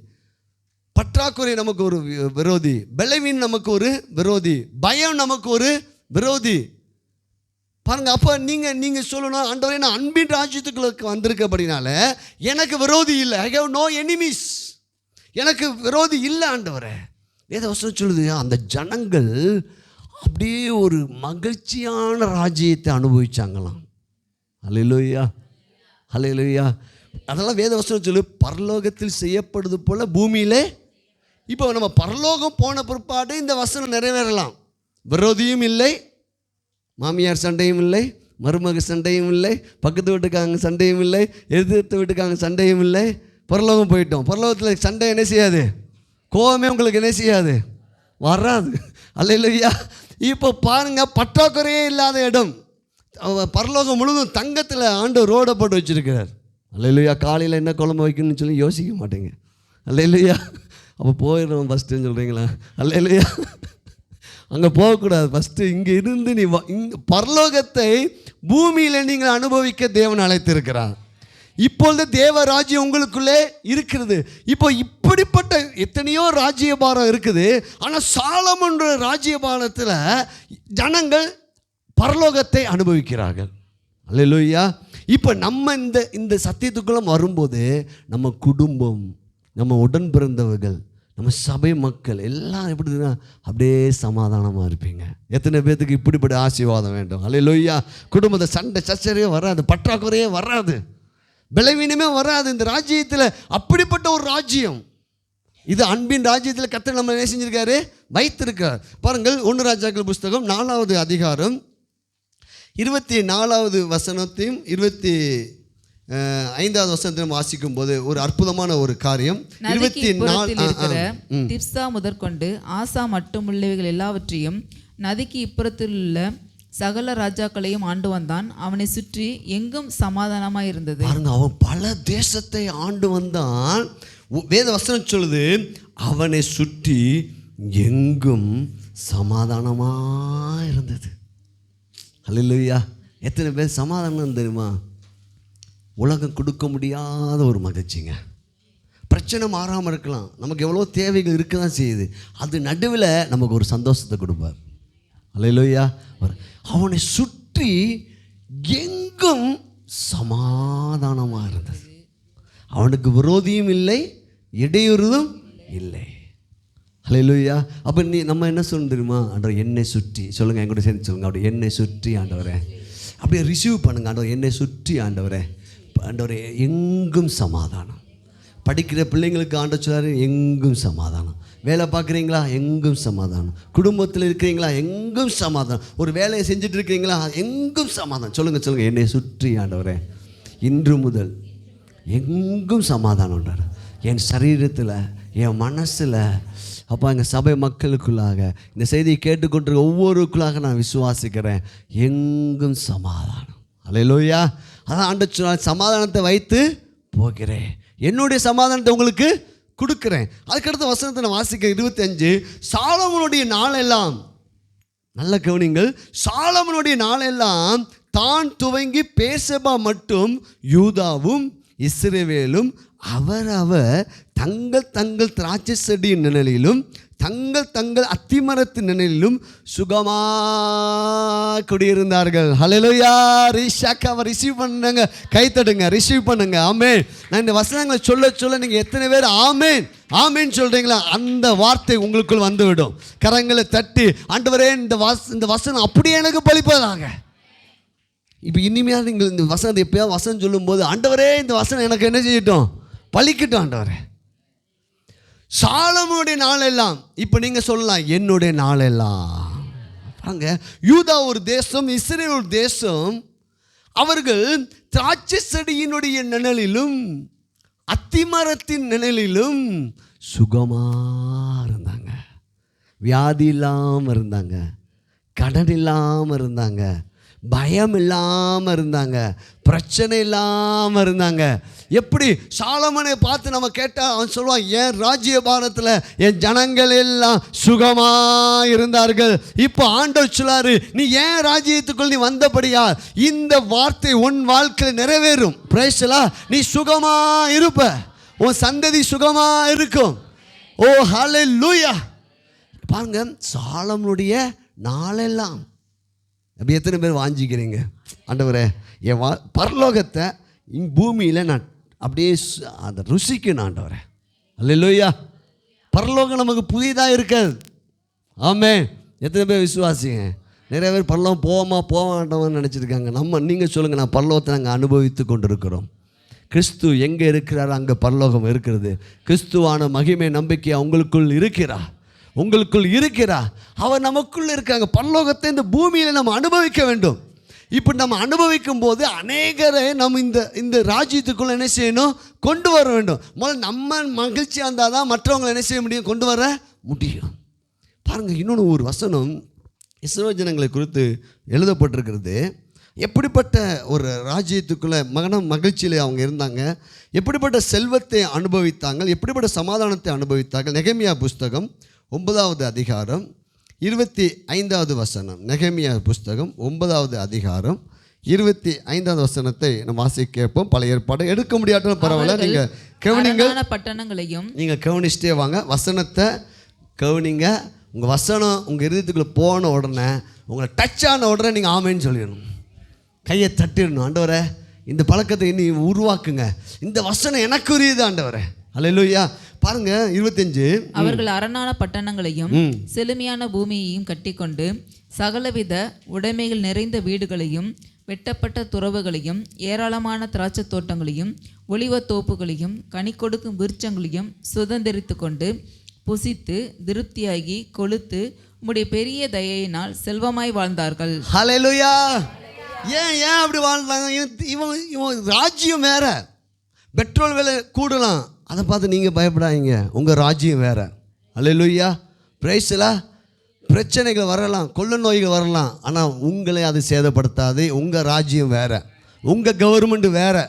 பற்றாக்குறை நமக்கு ஒரு விரோதி, பலவீனம் நமக்கு ஒரு விரோதி, பயம் நமக்கு ஒரு விரோதி. பாருங்க, அப்போ நீங்கள் சொல்லணும், ஆண்டவரே நான் அன்பின் ராஜ்யத்துக்குள்ள வந்திருக்கபடினால எனக்கு விரோதி இல்லை, ஐ ஹேவ் நோ எனிமீஸ், எனக்கு விரோதி இல்லை ஆண்டவரே. வேத வசனம் சொல்லுது, அந்த ஜனங்கள் அப்படியே ஒரு மகிழ்ச்சியான ராஜ்யத்தை அனுபவிச்சாங்களாம். அல்லேலூயா, அல்லேலூயா. அதெல்லாம் வேத வசனம் சொல்லு, பரலோகத்தில் செய்யப்படுது போல பூமியிலே. இப்போ நம்ம பரலோகம் போன பிற்பாடு இந்த வசனம் நிறைவேறலாம். விரோதியும் இல்லை, மாமியார் சண்டையும் இல்லை, மருமக சண்டையும் இல்லை, பக்கத்து வீட்டுக்காரங்க சண்டையும் இல்லை, எதிர்த்து வீட்டுக்காரங்க சண்டையும் இல்லை. பரலோகம் போயிட்டோம். பரலோகத்தில் சண்டை என்ன செய்யாது, கோபமே உங்களுக்கு என்ன செய்யாது, வராது. அல்லேலூயா. இப்போ பாருங்கள், பற்றாக்குறையே இல்லாத இடம். பரலோகம் முழுவதும் தங்கத்தில் ஆண்டவர் ரோடை போட்டு வச்சுருக்கிறார். அல்லேலூயா. காலையில் என்ன குழம்பு வைக்கணும்னு சொல்லி யோசிக்க மாட்டேங்க. அல்லேலூயா. அப்போ போயிடுறோம் ஃபஸ்ட்டுன்னு சொல்கிறீங்களா? அல்லேலூயா. அங்கே போகக்கூடாது. ஃபஸ்ட்டு இங்கே இருந்து நீ பரலோகத்தை பூமியில் நீங்கள் அனுபவிக்க தேவன் அழைத்திருக்கிறார். இப்பொழுது தேவ ராஜ்யம் உங்களுக்குள்ளே இருக்கிறது. இப்போ இப்படிப்பட்ட எத்தனையோ ராஜ்யபாரம் இருக்குது. ஆனால் சாலமோன் ராஜ்யபாரத்தில் ஜனங்கள் பரலோகத்தை அனுபவிக்கிறார்கள். அல்லேலூயா. இப்போ நம்ம இந்த சத்தியத்துக்குள்ள வரும்போது நம்ம குடும்பம், நம்ம உடன் பிறந்தவர்கள், நம்ம சபை மக்கள் எல்லாம் எப்படின்னா அப்படியே சமாதானமாக இருப்பீங்க. எத்தனை பேர்த்துக்கு இப்படிப்பட்ட ஆசீர்வாதம் வேண்டும்? அல்லேலூயா. குடும்பத்தை சண்டை சச்சரவே வராது, பற்றாக்குறையே வராது, பலவீனமே வராது. இந்த ராஜ்யத்தில் அப்படிப்பட்ட ஒரு ராஜ்யம் இது. அன்பின் ராஜ்யத்தில் கர்த்தர் நம்ம என்ன செஞ்சிருக்காரு, வைத்திருக்கார். பாருங்கள், 1 ராஜாக்கள் புஸ்தகம் 4வது அதிகாரம் 24வது வசனத்தையும் 25வது வசனத்தையும் வாசிக்கும் போது ஒரு அற்புதமான ஒரு காரியம். 24
திப்சா முதற்கொண்டு ஆசா மட்டுமுள்ளவைகள் எல்லாவற்றையும் நதிக்கு இப்புறத்தில் உள்ள சகல ராஜாக்களையும் ஆண்டு வந்தான். அவனை சுற்றி எங்கும் சமாதானமாய் இருந்தது. பாருங்க,
அவன் பல தேசத்தை ஆண்டு வந்தான். வேத வசனம் சொல்லுது, அவனை சுற்றி எங்கும் சமாதானமாக இருந்தது. அல்லேலூயா. எத்தனை பேர் சமாதானம் தெரியுமா? உலகம் கொடுக்க முடியாத ஒரு மகிழ்ச்சிங்க. பிரச்சனை மாறாமல் இருக்கலாம், நமக்கு எவ்வளோ தேவைகள் இருக்க தான் செய்யுது. அது நடுவில் நமக்கு ஒரு சந்தோஷத்தை கொடுப்பார். அல்லேலூயா. அவனை சுற்றி எங்கும் சமாதானமாக இருந்தது. அவனுக்கு விரோதியும் இல்லை, இடையூறுதும் இல்லை. ஹல்லேலூயா. அப்போ நம்ம என்ன சொல்லணும் தெரியுமா? ஆண்டவர் என்னை சுற்றி சொல்லுங்கள், என் கூட சேர்ந்து சொல்லுங்கள், அப்படி என்னை சுற்றி ஆண்டவரே, அப்படியே ரிசீவ் பண்ணுங்க. ஆண்டவர் என்னை சுற்றி ஆண்டவரே, ஆண்டவரே எங்கும் சமாதானம். படிக்கிற பிள்ளைங்களுக்கு ஆண்டவர் சொல்றாரு எங்கும் சமாதானம். வேலை பார்க்குறீங்களா? எங்கும் சமாதானம். குடும்பத்தில் இருக்கிறீங்களா? எங்கும் சமாதானம். ஒரு வேலையை செஞ்சுட்டு இருக்கிறீங்களா? எங்கும் சமாதானம். சொல்லுங்கள், என்னை சுற்றி ஆண்டவரே இன்று முதல் எங்கும் சமாதானம்ன்றார். என் சரீரத்தில், என் மனசில், அப்போ எங்கள் சபை மக்களுக்குள்ளாக இந்த செய்தியை கேட்டுக்கொண்டிருக்க ஒவ்வொருக்குள்ளாக நான் விசுவாசிக்கிறேன், எங்கும் சமாதானம். அல்லேலூயா. அதான் ஆண்டவர் சொன்னார், சமாதானத்தை வைத்து போகிறேன், என்னுடைய சமாதானத்தை உங்களுக்கு கொடுக்குறேன். அதுக்கடுத்த வசனத்தை நான் வாசிக்க 25, சாலமோனுடைய நாளெல்லாம், நல்ல கவனிங்கள், சாலமோனுடைய நாளெல்லாம் தான் துவங்கி பேசபா மட்டும் யூதாவும் இஸ்ரவேலும் அவரவர் தங்கள் தங்கள் திராட்சை செடியின் நிழலிலும் தங்கள் தங்கள் அத்திமரத்தின் நிழலிலும் சுகமாக குடியிருந்தார்கள். ஹல்லேலூயா. ரிஷாக்காவை ரிசீவ் பண்ணுங்க, கைத்தடுங்க, ரிசீவ் பண்ணுங்க. ஆமென். நான் இந்த வசனங்களை சொல்ல சொல்ல நீங்கள் எத்தனை பேர் ஆமென் ஆமென் சொல்கிறீங்களா? அந்த வார்த்தை உங்களுக்குள் வந்துவிடும். கரங்களை தட்டி, ஆண்டவரே இந்த வசனம் அப்படியே எனக்கு பலிப்பதாக. இப்போ இனிமையாக நீங்கள் இந்த வசனத்தை எப்போயாவது வசனம் சொல்லும்போது, ஆண்டவரே இந்த வசனம் எனக்கு என்ன செய்யட்டும்? பலிக்கட்டும் ஆண்டவரே. சாலமோனுடைய நாளெல்லாம், இப்போ நீங்கள் சொல்லலாம் என்னுடைய நாளெல்லாம். பாருங்க, யூதா ஒரு தேசம், இஸ்ரேல் ஒரு தேசம். அவர்கள் திராட்சை செடியினுடைய நிழலிலும் அத்திமரத்தின் நிழலிலும் சுகமாக இருந்தாங்க. வியாதி இல்லாமல் இருந்தாங்க, கடன் இல்லாமல் இருந்தாங்க, பயம் இல்லாமல் இருந்தாங்க, பிரச்சனை இல்லாமல் இருந்தாங்க. எப்படி? சாலமோனை பார்த்து நம்ம கேட்டால் அவன் சொல்லுவான், என் ராஜ்யபாரத்தில் என் ஜனங்கள் எல்லாம் சுகமாக இருந்தார்கள். இப்போ ஆண்டவர் சொல்லாரு, நீ ஏன் ராஜ்யத்துக்குள் நீ வந்தபடியா இந்த வார்த்தை உன் வாழ்க்கையில் நிறைவேறும். பிரைஸ்லா, நீ சுகமாக இருப்ப, உன் சந்ததி சுகமாக இருக்கும். ஓ ஹல்லேலூயா. பாருங்க, சாலமோனுடைய நாளெல்லாம். அப்படி எத்தனை பேர் வாஞ்சிக்கிறீங்க? ஆண்டவரே என் பரலோகத்தை பூமியில் நான் அப்படியே அதை ருசிக்கணும் ஆண்டவரே. அல்லேலூயா. பரலோகம் நமக்கு புதிதாக இருக்காது. ஆமென். எத்தனை பேர் விசுவாசிங்க? நிறைய பேர் பரலோகம் போக மாட்டோம்னு நினச்சிருக்காங்க. நீங்கள் சொல்லுங்கள், நான் பரலோகத்தை நாங்கள் அனுபவித்து கொண்டு இருக்கிறோம். கிறிஸ்து எங்கே இருக்கிறாரோ அங்கே பரலோகம் இருக்கிறது. கிறிஸ்துவான மகிமை நம்பிக்கை உங்களுக்குள் இருக்கிறா. அவர் நமக்குள்ள இருக்காங்க. பரலோகத்தை இந்த பூமியில் நம்ம அனுபவிக்க வேண்டும். இப்போ நம்ம அனுபவிக்கும் போது அநேகரை நம்ம இந்த ராஜ்யத்துக்குள்ள என்ன செய்யணும்? கொண்டு வர வேண்டும். முதல்ல நம்ம மகிழ்ச்சியாக இருந்தால் தான் மற்றவங்களை என்ன செய்ய முடியும்? கொண்டு வர முடியும். பாருங்கள், இன்னொன்று ஒரு வசனம் இஸ்ரவேல் ஜனங்களை குறித்து எழுதப்பட்டிருக்கிறது. எப்படிப்பட்ட ஒரு ராஜ்யத்துக்குள்ளே மகிழ்ச்சியில் அவங்க இருந்தாங்க, எப்படிப்பட்ட செல்வத்தை அனுபவித்தாங்க, எப்படிப்பட்ட சமாதானத்தை அனுபவித்தார்கள். நெகேமியா புஸ்தகம் 9வது அதிகாரம் 25வது வசனம். நெகேமியா புஸ்தகம் 9வது அதிகாரம் 25வது வசனத்தை நம்ம வாசிக்க கேட்போம். பழைய ஏற்பாடு எடுக்க முடியாட்டாலும் பரவாயில்ல, நீங்கள் கவனிங்க. பட்டணங்களையும் நீங்கள் கவனிச்சிட்டே வாங்க, வசனத்தை கவனிங்க. உங்கள் வசனம் உங்கள் இருதயத்துக்குள்ளே போன உடனே, உங்களை டச் ஆன உடனே நீங்கள் ஆமேன்னு சொல்லிடணும், கையை தட்டிடணும். ஆண்டவரே இந்த பழக்கத்தை இனி உருவாக்குங்க, இந்த வசனம் எனக்குரியது ஆண்டவரே. அல்லேலூயா. பாருங்க 25,
அவர்கள் அரணான பட்டணங்களையும் செழுமையான பூமியையும் கட்டிக்கொண்டு சகலவித உடைமைகள் நிறைந்த வீடுகளையும் வெட்டப்பட்ட துறவுகளையும் ஏராளமான திராட்சை தோட்டங்களையும் ஒலிவ தோப்புகளையும் கனி கொடுக்கும் விருட்சங்களையும் சுதந்திரித்து கொண்டு புசித்து திருப்தியாகி கொழுத்து உம்முடைய பெரிய தயையினால் செல்வமாய் வாழ்ந்தார்கள்.
ஹல்லேலூயா. ஏன் அப்படி வாழ்ந்தாங்க? இவன் ராஜ்யம் வேற, பெட்ரோல் விலை கூடலாம், அதை பார்த்து நீங்கள் பயப்படாதீங்க. உங்கள் ராஜ்யம் வேறு. அல்லேலூயா. பிரைஸ்லா. பிரச்சனைகள் வரலாம், கொள்ள நோய்கள் வரலாம், ஆனால் உங்களை அது சேதப்படுத்தாது. உங்கள் ராஜ்யம் வேறு, உங்கள் கவர்மெண்ட்டு வேறு.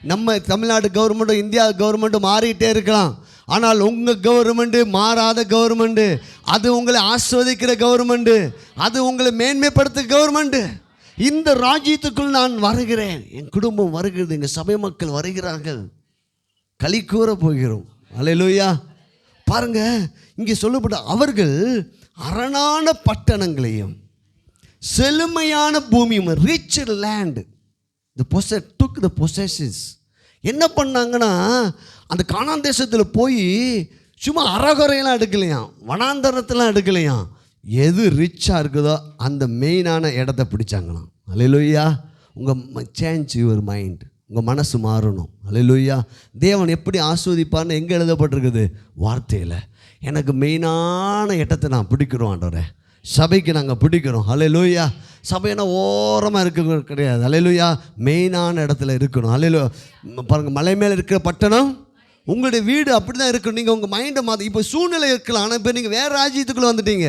நம்ம தமிழ்நாடு கவர்மெண்ட்டும் இந்தியா கவர்மெண்ட்டும் மாறிக்கிட்டே இருக்கலாம், ஆனால் உங்கள் கவர்மெண்ட்டு மாறாத கவர்மெண்ட்டு. அது உங்களை ஆஸ்வதிக்கிற கவர்மெண்ட்டு, அது உங்களை மேன்மைப்படுத்துகிற கவர்மெண்ட்டு. இந்த ராஜ்யத்துக்குள் நான் வருகிறேன், என் குடும்பம் வருகிறது, எங்கள் சபை மக்கள் வருகிறார்கள், களி கூற போகிறோம். அல்லேலூயா. பாருங்க, இங்கே சொல்லப்பட்ட அவர்கள் அரணான பட்டணங்களையும் செழுமையான பூமியும், rich land, took the possessions. என்ன பண்ணாங்கன்னா, அந்த கானான் தேசத்தில் போய் சும்மா அறகுறையெல்லாம் எடுக்கலையாம், வனாந்தரத்தெல்லாம் எடுக்கலையாம். எது ரிச்சாக இருக்குதோ அந்த மெயினான இடத்த பிடிச்சாங்களாம். அல்லேலூயா. உங்கள் சேஞ்ச் யுவர் மைண்ட், உங்கள் மனசு மாறணும். அல்லேலூயா. தேவன் எப்படி ஆஸ்வதிப்பார்னு எங்கே எழுதப்பட்டிருக்குது? வார்த்தையில். எனக்கு மெயினான இடத்தை நான் பிடிக்கிறோம் ஆண்டவரே, சபைக்கு நாங்கள் பிடிக்கிறோம். அல்லேலூயா. சபைனா ஓரமாக இருக்க கிடையாது. அல்லேலூயா. மெயினான இடத்துல இருக்கணும். அல்லேலூயா. பாருங்கள், மலை மேலே இருக்கிற பட்டணம் உங்களுடைய வீடு அப்படி தான் இருக்கணும். நீங்கள் உங்கள் மைண்டை மாற்ற. இப்போ சூழ்நிலை இருக்கலாம், ஆனால் இப்போ நீங்கள் வேறு ராஜ்யத்துக்குள்ளே வந்துட்டீங்க.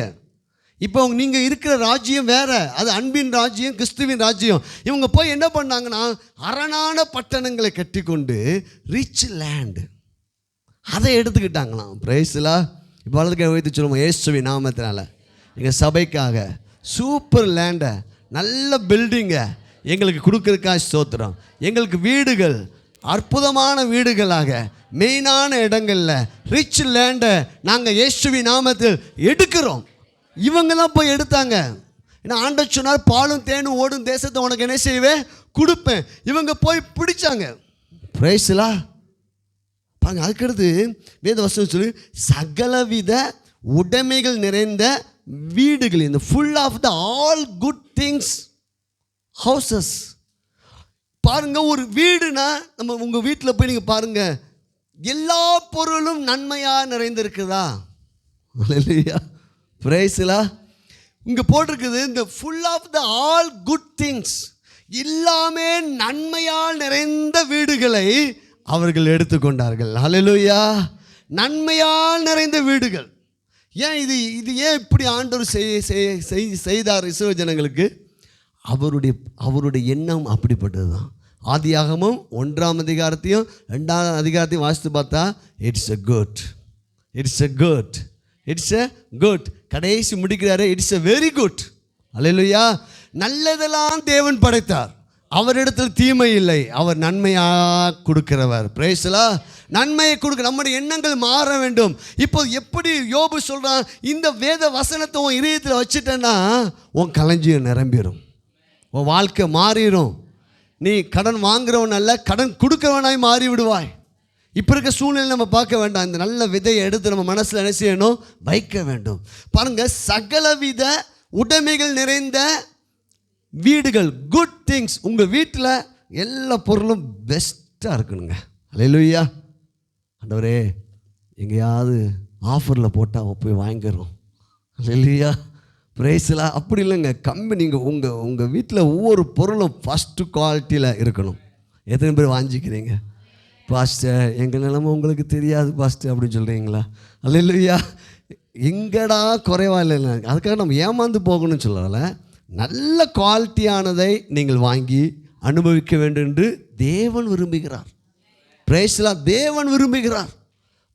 இப்போ நீங்கள் இருக்கிற ராஜ்யம் வேறு, அது அன்பின் ராஜ்யம், கிறிஸ்துவின் ராஜ்யம். இவங்க போய் என்ன பண்ணாங்கன்னா, அரணான பட்டணங்களை கட்டி கொண்டு ரிச் லேண்டு அதை எடுத்துக்கிட்டாங்களாம். பிரைஸ்லா. இப்போ வளர்க்க வைத்து சொல்லுவோம், இயேசுவின் நாமத்தினால எங்கள் சபைக்காக சூப்பர் லேண்டை, நல்ல பில்டிங்கை எங்களுக்கு கொடுக்குறதுக்காக ஸ்தோத்திரம். எங்களுக்கு வீடுகள் அற்புதமான வீடுகளாக மெயினான இடங்களில் ரிச் லேண்டை நாங்கள் இயேசுவின் நாமத்தில் எடுக்கிறோம். இவங்க தான் போய் எடுத்தாங்க. ஏன்னா ஆண்டவர் சொன்னார், பாலும் தேனும் ஓடும் தேசத்தை உனக்கு என்ன செய்வேன்? கொடுப்பேன். இவங்க போய் பிடிச்சாங்க. பிரைஸ்லா. பாருங்க, அதுக்கடுத்து வேத வசனம் சொல்லி, சகலவித உடைமைகள் நிறைந்த வீடுகள், இந்த full of the all good things houses. பாருங்க, ஒரு வீடுனா நம்ம உங்கள் வீட்டில் போய் நீங்கள் பாருங்க, எல்லா பொருளும் நன்மையாக நிறைந்திருக்குதா? அல்லேலூயா. பிரைஸ்லா. இங்கே போட்டிருக்குது, இந்த full of the all good things, எல்லாமே நன்மையால் நிறைந்த வீடுகளை அவர்கள் எடுத்துக்கொண்டார்கள். அல்லேலூயா. நன்மையால் நிறைந்த வீடுகள். ஏன் இது ஏன் இப்படி ஆண்டவர் செய்தார் இஸ்ரவேல் ஜனங்களுக்கு? அவருடைய எண்ணம் அப்படிப்பட்டது தான். ஆதியாகமம் 1ஆம் அதிகாரத்தையும் 2ஆம் அதிகாரத்தையும் வாசித்து பார்த்தா, it's a good, it's a good, it's a good. கடைசி முடிக்கிறாரு, இட்ஸ் எ வெரி குட். அல்லேலூயா. நல்லதெல்லாம் தேவன் படைத்தார், அவரிடத்தில் தீமை இல்லை, அவர் நன்மையாக கொடுக்கிறவர். பிரைஸ்லா. நன்மையை கொடுக்க நம்முடைய எண்ணங்கள் மாற வேண்டும். இப்போ எப்படி யோபு சொல்கிறான், இந்த வேத வசனத்தை உன் இதயத்தில் வச்சுட்டேன்னா உன் களஞ்சியம் நிரம்பிடும், உன் வாழ்க்கை மாறிடும். நீ கடன் வாங்குறவன் அல்ல, கடன் கொடுக்கிறவனாய் மாறி விடுவாய். இப்போ இருக்க சூழ்நிலை நம்ம பார்க்க வேண்டாம். இந்த நல்ல விதையை எடுத்து நம்ம மனசில் என்ன செய்யணும்? வைக்க வேண்டும். பாருங்கள், சகலவித உடைமைகள் நிறைந்த வீடுகள், குட் திங்ஸ். உங்கள் வீட்டில் எல்லா பொருளும் பெஸ்ட்டாக இருக்கணுங்க. அல்லேலூயா. ஆண்டவரே, எங்கேயாவது ஆஃபரில் போட்டால் போய் வாங்கிக்கிறோம். அல்லேலூயா. பிரைஸ்லாம். அப்படி இல்லைங்க, நீங்கள் உங்கள் வீட்டில் ஒவ்வொரு பொருளும் ஃபஸ்ட்டு குவாலிட்டியில் இருக்கணும். எத்தனை பேர் வாங்கிக்கிறீங்க? பாஸ்டர், எங்கள் நிலைமை உங்களுக்கு தெரியாது பாஸ்டர் அப்படின்னு சொல்கிறீங்களா? அல்லேலூயா. எங்கடா குறைவா இல்லை, அதுக்காக நம்ம ஏமாந்து போகணும்னு சொல்லலை. நல்ல குவாலிட்டியானதை நீங்கள் வாங்கி அனுபவிக்க வேண்டும் என்று தேவன் விரும்புகிறார். பிரைஸ்லாம். தேவன் விரும்புகிறார்.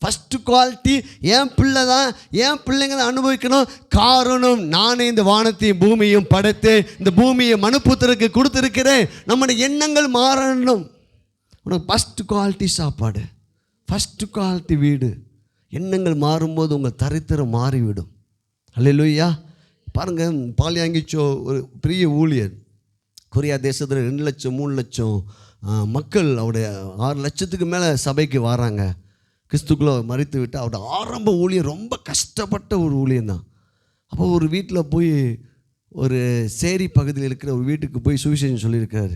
ஃபஸ்ட்டு குவாலிட்டி என் பிள்ளை தான், என் பிள்ளைங்க தான் அனுபவிக்கணும். காரணம், நானே இந்த வானத்தையும் பூமியும் படைத்து இந்த பூமியை மனுப்புத்திற்கு கொடுத்துருக்கிறேன். நம்முடைய எண்ணங்கள் மாறணும். உனக்கு ஃபஸ்ட்டு குவாலிட்டி சாப்பாடு, ஃபஸ்ட்டு குவாலிட்டி வீடு. எண்ணங்கள் மாறும்போது உங்கள் தரித்திரம் மாறிவிடும். அல்லேலூயா. பாருங்கள், பாலியாங்கிச்சோ ஒரு பெரிய ஊழியர், கொரியா தேசத்தில் 2 லட்சம் 3 லட்சம் மக்கள், அவருடைய 6 லட்சத்துக்கு மேலே சபைக்கு வராங்க. கிறிஸ்துக்குள்ளே மறித்து விட்டு அவருடைய ஆரம்ப ஊழியம் ரொம்ப கஷ்டப்பட்ட ஒரு ஊழியம் தான். அப்போ ஒரு வீட்டில் போய், ஒரு சேரி பகுதியில் இருக்கிற ஒரு வீட்டுக்கு போய் சுவிசேஷம் சொல்லியிருக்காரு.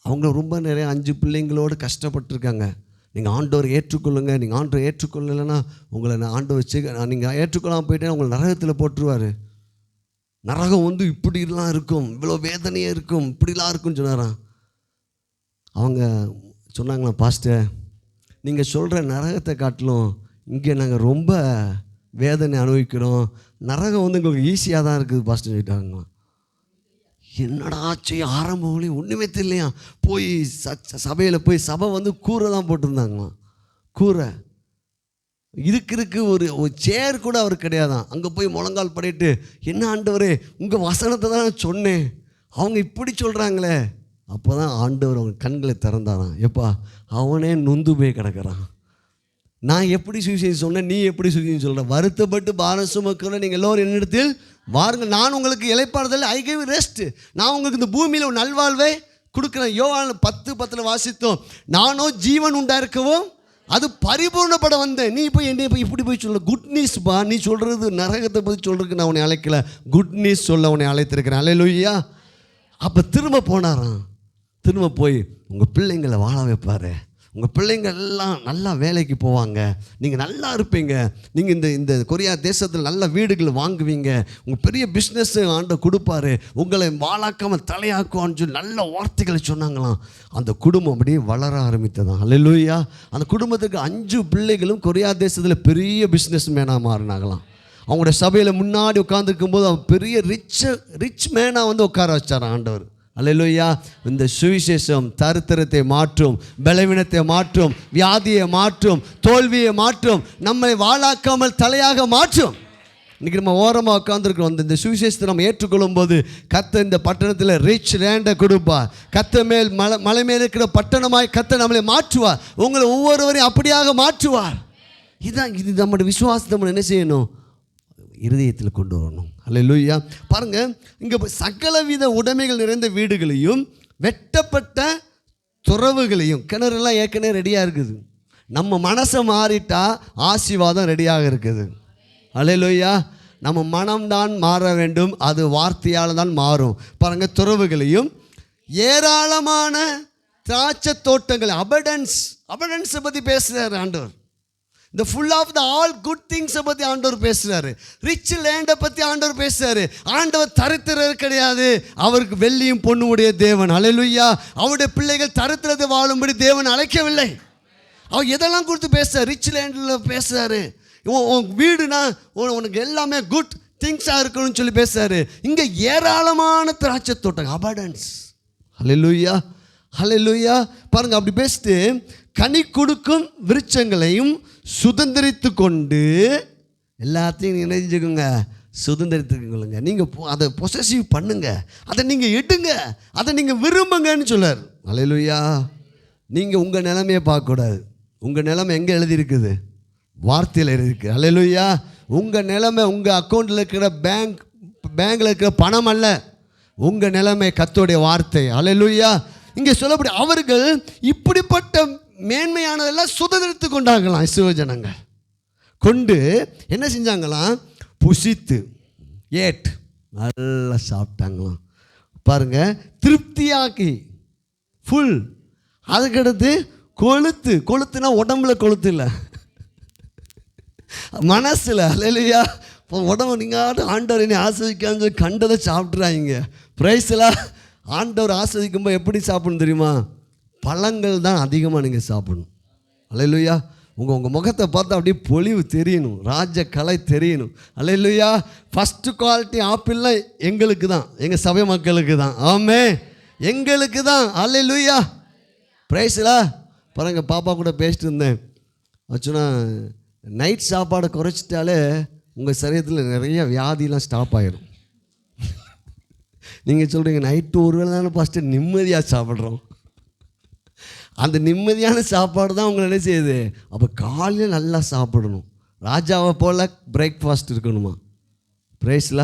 அவங்க ரொம்ப நிறைய 5 பிள்ளைங்களோடு கஷ்டப்பட்டுருக்காங்க. நீங்கள் ஆண்டவர் ஏற்றுக்கொள்ளுங்க, நீங்கள் ஆண்டவர் ஏற்றுக்கொள்ளலைன்னா உங்களை ஆண்டவர் நீங்கள் ஏற்றுக்கொள்ளாமல் போயிட்டேன்னா உங்களை நரகத்தில் போட்டுருவார். நரகம் இப்படிலாம் இருக்கும், இவ்வளோ வேதனையாக இருக்கும், இப்படிலாம் இருக்குன்னு சொன்னாராம். அவங்க சொன்னாங்களா, பாஸ்டர் நீங்கள் சொல்கிற நரகத்தை காட்டிலும் இங்கே நாங்கள் ரொம்ப வேதனை அனுபவிக்கிறோம், நரகம் எங்களுக்கு ஈஸியாக தான் இருக்குது பாஸ்டர் சொல்லிட்டாங்க. என்னடா செய்ய ஆரம்ப ஒளி ஒன்றுமே தெரியலையா. போய் சபையில் போய் சபை கூரை தான் போட்டிருந்தாங்களாம். கூரை இருக்கு ஒரு சேர் கூட அவர் கிடையாதான். அங்கே போய் முழங்கால் படையிட்டு, என்ன ஆண்டவரே உங்கள் வசனத்தை தான் சொன்னேன், அவங்க இப்படி சொல்கிறாங்களே. அப்போ தான் ஆண்டவர் அவங்க கண்களை திறந்தாராம். எப்பா, அவனே நொந்து போய் கிடக்கிறான். நான் எப்படி சுவிசேஷம் சொன்னேன், நீ எப்படி சுவிசேஷம் சொல்கிற? வருத்தப்பட்டு பாரம் சுமக்கிற நீங்கள் எல்லோரும் என்னிடத்தில் வாருங்கள், நான் உங்களுக்கு இளைப்பாறுதல், ஐ கிவ் ரெஸ்ட். நான் உங்களுக்கு இந்த பூமியில் ஒரு நல்வாழ்வை கொடுக்குறேன். யோவான் 10:10 வாசித்தோம். நானோ ஜீவன் உண்டாயிருக்கவும் அது பரிபூர்ணப்பட வந்தேன். நீ போய் என்னை போய் இப்படி போய் சொல்ல குட் நியூஸ்பா, நீ சொல்கிறது நரகத்தை பற்றி சொல்கிறதுக்கு நான் உன்னை அழைக்கல, குட் நியூஸ் சொல்ல உன்னை அழைத்திருக்கிறேன். அல்லேலூயா. அப்போ திரும்ப போனாராம். திரும்ப போய் உங்கள் பிள்ளைங்களை வாழ வைப்பார், உங்கள் பிள்ளைங்க எல்லாம் நல்லா வேலைக்கு போவாங்க, நீங்கள் நல்லா இருப்பீங்க, நீங்கள் இந்த கொரியா தேசத்தில் நல்ல வீடுகள் வாங்குவீங்க, உங்கள் பெரிய பிஸ்னஸ் ஆண்டவர் கொடுப்பாரு, உங்களை வாழாக்காமல் தலையாக்குவான்னு சொல்லி நல்ல வார்த்தைகளை சொன்னாங்களாம். அந்த குடும்பம் அப்படியே வளர ஆரம்பித்ததான். அல்லேலூயா. அந்த குடும்பத்துக்கு 5 பிள்ளைகளும் கொரியா தேசத்தில் பெரிய பிஸ்னஸ் மேனாக மாறினாங்களாம். அவங்களோட சபையில் முன்னாடி உட்காந்துருக்கும் போது அவன் பெரிய ரிச் மேனாக வந்து உட்கார வச்சார் ஆண்டவர். அல்லேலூயா. இந்த சுவிசேஷம் தரித்திரத்தை மாற்றும், பலவீனத்தை மாற்றும், வியாதியை மாற்றும், தோல்வியை மாற்றும், நம்மை வாழாக்காமல் தலையாக மாற்றும். இன்றைக்கி நம்ம ஓரமாக உட்காந்துருக்கிறோம். இந்த சுவிசேஷத்தை நம்ம ஏற்றுக்கொள்ளும் போது கர்த்தர் இந்த பட்டணத்தில் ரிச் லேண்டை கொடுப்பார். கர்த்தர் மேல் மலை மேல் இருக்கிற பட்டணமாய் கர்த்தர் நம்மளை மாற்றுவார். உங்களை ஒவ்வொருவரையும் அப்படியாக மாற்றுவார். இது நம்முடைய விசுவாசத்தை நம்ம என்ன செய்யணும்? இருதயத்தில் கொண்டு வரணும். அல்லேலூயா. பாருங்கள், இங்கே சகலவித உடைமைகள் நிறைந்த வீடுகளையும் வெட்டப்பட்ட துறவுகளையும், கிணறுலாம் ஏற்கனவே ரெடியாக இருக்குது. நம்ம மனசை மாறிட்டா ஆசீர்வாதம் ரெடியாக இருக்குது. அல்லேலூயா. நம்ம மனம்தான் மாற வேண்டும், அது வார்த்தையால் தான் மாறும். பாருங்கள், துறவுகளையும் ஏராளமான திராட்சை தோட்டங்கள், அபடன்ஸை பற்றி பேசுகிறார் ஆண்டவர். இந்த full of the all good திங்ஸை பற்றி ஆண்டவர் பேசுகிறாரு. ரிச் லேண்டை பற்றி ஆண்டவர் பேசுகிறாரு. ஆண்டவர் தரித்திரர் கிடையாது, அவருக்கு வெள்ளியும் பொண்ணுடைய தேவன். அல்லேலூயா. அவருடைய பிள்ளைகள் தரித்திரத்தை வாழும்படி தேவன் அழைக்கவில்லை. அவர் எதெல்லாம் கொடுத்து பேசுகிறார்? ரிச் லேண்டில் பேசுகிறாரு. உன் வீடுனா உனக்கு எல்லாமே குட் திங்ஸாக இருக்கணும்னு சொல்லி பேசுகிறாரு. இங்கே ஏராளமான திராட்சை தோட்டம், அபடன்ஸ். அல்லேலூயா. அல்லேலூயா. பாருங்கள், அப்படி பேசிட்டு கனி கொடுக்கும் விருட்சங்களையும் சுதந்திரித்து கொண்டு, எல்லாத்தையும் நினைஞ்சுக்கோங்க, சுதந்திரித்துக்கொள்ளுங்க. நீங்கள் அதை பொசசிவ் பண்ணுங்க, அதை நீங்கள் எடுங்க, அதை நீங்கள் விரும்புங்கன்னு சொல்லார். அல்லேலூயா. நீங்கள் உங்கள் நிலைமையை பார்க்கக்கூடாது. உங்கள் நிலைமை எங்கே எழுதியிருக்குது? வார்த்தையில் எழுதியிருக்கு. அல்லேலூயா. உங்கள் நிலைமை உங்கள் அக்கௌண்ட்டில் இருக்கிற பேங்கில் இருக்கிற பணம் அல்ல, உங்கள் நிலைமை கர்த்தருடைய வார்த்தை. அல்லேலூயா. இங்கே சொல்லப்படி அவர்கள் இப்படிப்பட்ட மேன்மையானதெல்லாம் சுதந்திரித்து கொண்டாங்களாம். இஸ்ரவேல் கொண்டு என்ன செஞ்சாங்களாம்? புசித்து நல்லா சாப்பிட்டாங்களாம். பாருங்கள், திருப்தியாக்கி ஃபுல். அதுக்கடுத்து கொளுத்துனா உடம்புல கொளுத்து இல்லை, மனசில். அல்லேலூயா. இப்போ உடம்பு நீங்கள் ஆண்டவர் என்னை ஆஸ்வதிக்கான்னு சொல்லி கண்டதை சாப்பிட்றாங்க. பிரைஸ்லாம். ஆண்டவர் ஆஸ்வதிக்கும்போது எப்படி சாப்பிடணும் தெரியுமா? பழங்கள் தான் அதிகமாக நீங்கள் சாப்பிடணும். அல்லேலூயா. உங்கள் முகத்தை பார்த்தா அப்படியே பொலிவு தெரியணும், ராஜ கலை தெரியணும். அல்லேலூயா. ஃபஸ்ட்டு குவாலிட்டி ஆப்பிள்லாம் எங்களுக்கு தான், எங்கள் சபை மக்களுக்கு தான். ஆமே, எங்களுக்கு தான். அல்லேலூயா. பிரைஸ்லா. பாருங்க, பாப்பா கூட பேசிட்டு இருந்தேன். ஆச்சுன்னா நைட் சாப்பாடை குறைச்சிட்டாலே உங்கள் சரீரத்தில் நிறைய வியாதிலாம் ஸ்டாப் ஆகிடும். நீங்கள் சொல்கிறீங்க நைட்டு ஒரு வேளை தானே ஃபஸ்ட்டு நிம்மதியாக சாப்பிட்றோம். அந்த நிம்மதியான சாப்பாடு தான் உங்களை என்ன செய்யுது? அப்போ காலையில் நல்லா சாப்பிடணும், ராஜாவை போல் பிரேக்ஃபாஸ்ட் இருக்கணுமா? பிரைஸ்ல.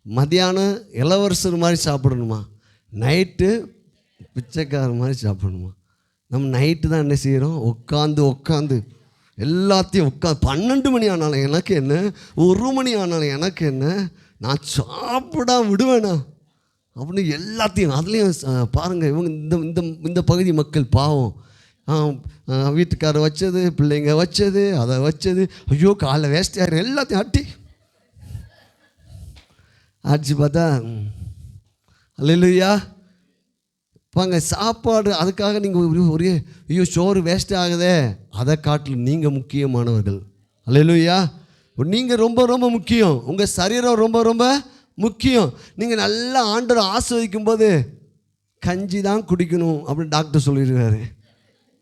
மதியானம் இளவரசர் மாதிரி சாப்பிடணுமா? நைட்டு பிச்சைக்கார மாதிரி சாப்பிடணுமா? நம்ம நைட்டு தான் என்ன செய்கிறோம்? உட்காந்து எல்லாத்தையும் 12 மணி ஆனாலும் எனக்கு என்ன, 1 மணி ஆனாலும் எனக்கு என்ன, நான் சாப்பிடா விடுவேனா அப்படின்னு எல்லாத்தையும். அதுலேயும் பாருங்கள், இவங்க இந்த பகுதி மக்கள் பாவம். வீட்டுக்காரர் வச்சது, பிள்ளைங்க வச்சது, அதை வச்சது, ஐயோ காலைல வேஸ்ட் ஆகிடும், எல்லாத்தையும் அடிச்சு பார்த்தா. அல்லேலூயா. பாங்க, சாப்பாடு அதுக்காக நீங்கள் ஒரே ஐயோ சோறு வேஸ்ட் ஆகுதே, அதை காட்டிலும் நீங்கள் முக்கியமானவர்கள். அல்லேலூயா. நீங்கள் ரொம்ப ரொம்ப முக்கியம், உங்கள் சரீரம் ரொம்ப ரொம்ப முக்கியம். நீங்கள் நல்லா ஆண்டவரை ஆஸ்வதிக்கும் போது கஞ்சி தான் குடிக்கணும் அப்படின்னு டாக்டர் சொல்லிடுவார்.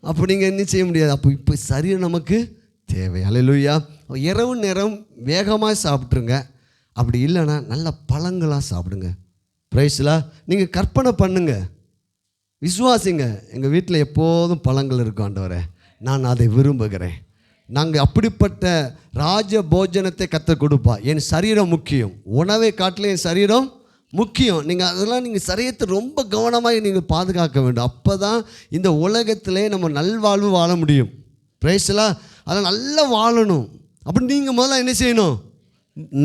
அப்போ நீங்கள் என்ன செய்ய முடியாது. அப்போ இப்போ சரீரம் நமக்கு தேவை. அல்லேலூயா. இரவு நேரம் வேகமாக சாப்பிட்ருங்க, அப்படி இல்லைன்னா நல்ல பழங்களாக சாப்பிடுங்க. பிரைஸ்லாம். நீங்கள் கற்பனை பண்ணுங்க, விசுவாசிங்க, எங்கள் வீட்டில் எப்போதும் பழங்கள் இருக்கும் ஆண்டவரே, நான் அதை விரும்புகிறேன். நாங்கள் அப்படிப்பட்ட ராஜ போஜனத்தை கற்றுக் கொடுப்பா. என் சரீரம் முக்கியம், உணவை காட்டில் என் சரீரம் முக்கியம். நீங்கள் அதெல்லாம் நீங்கள் சரீரத்தை ரொம்ப கவனமாக நீங்கள் பாதுகாக்க வேண்டும். அப்போ தான் இந்த உலகத்திலே நம்ம நல்வாழ்வு வாழ முடியும். பிரைஸ்லாம் அதை நல்லா வாழணும். அப்படி நீங்கள் முதல்ல என்ன செய்யணும்?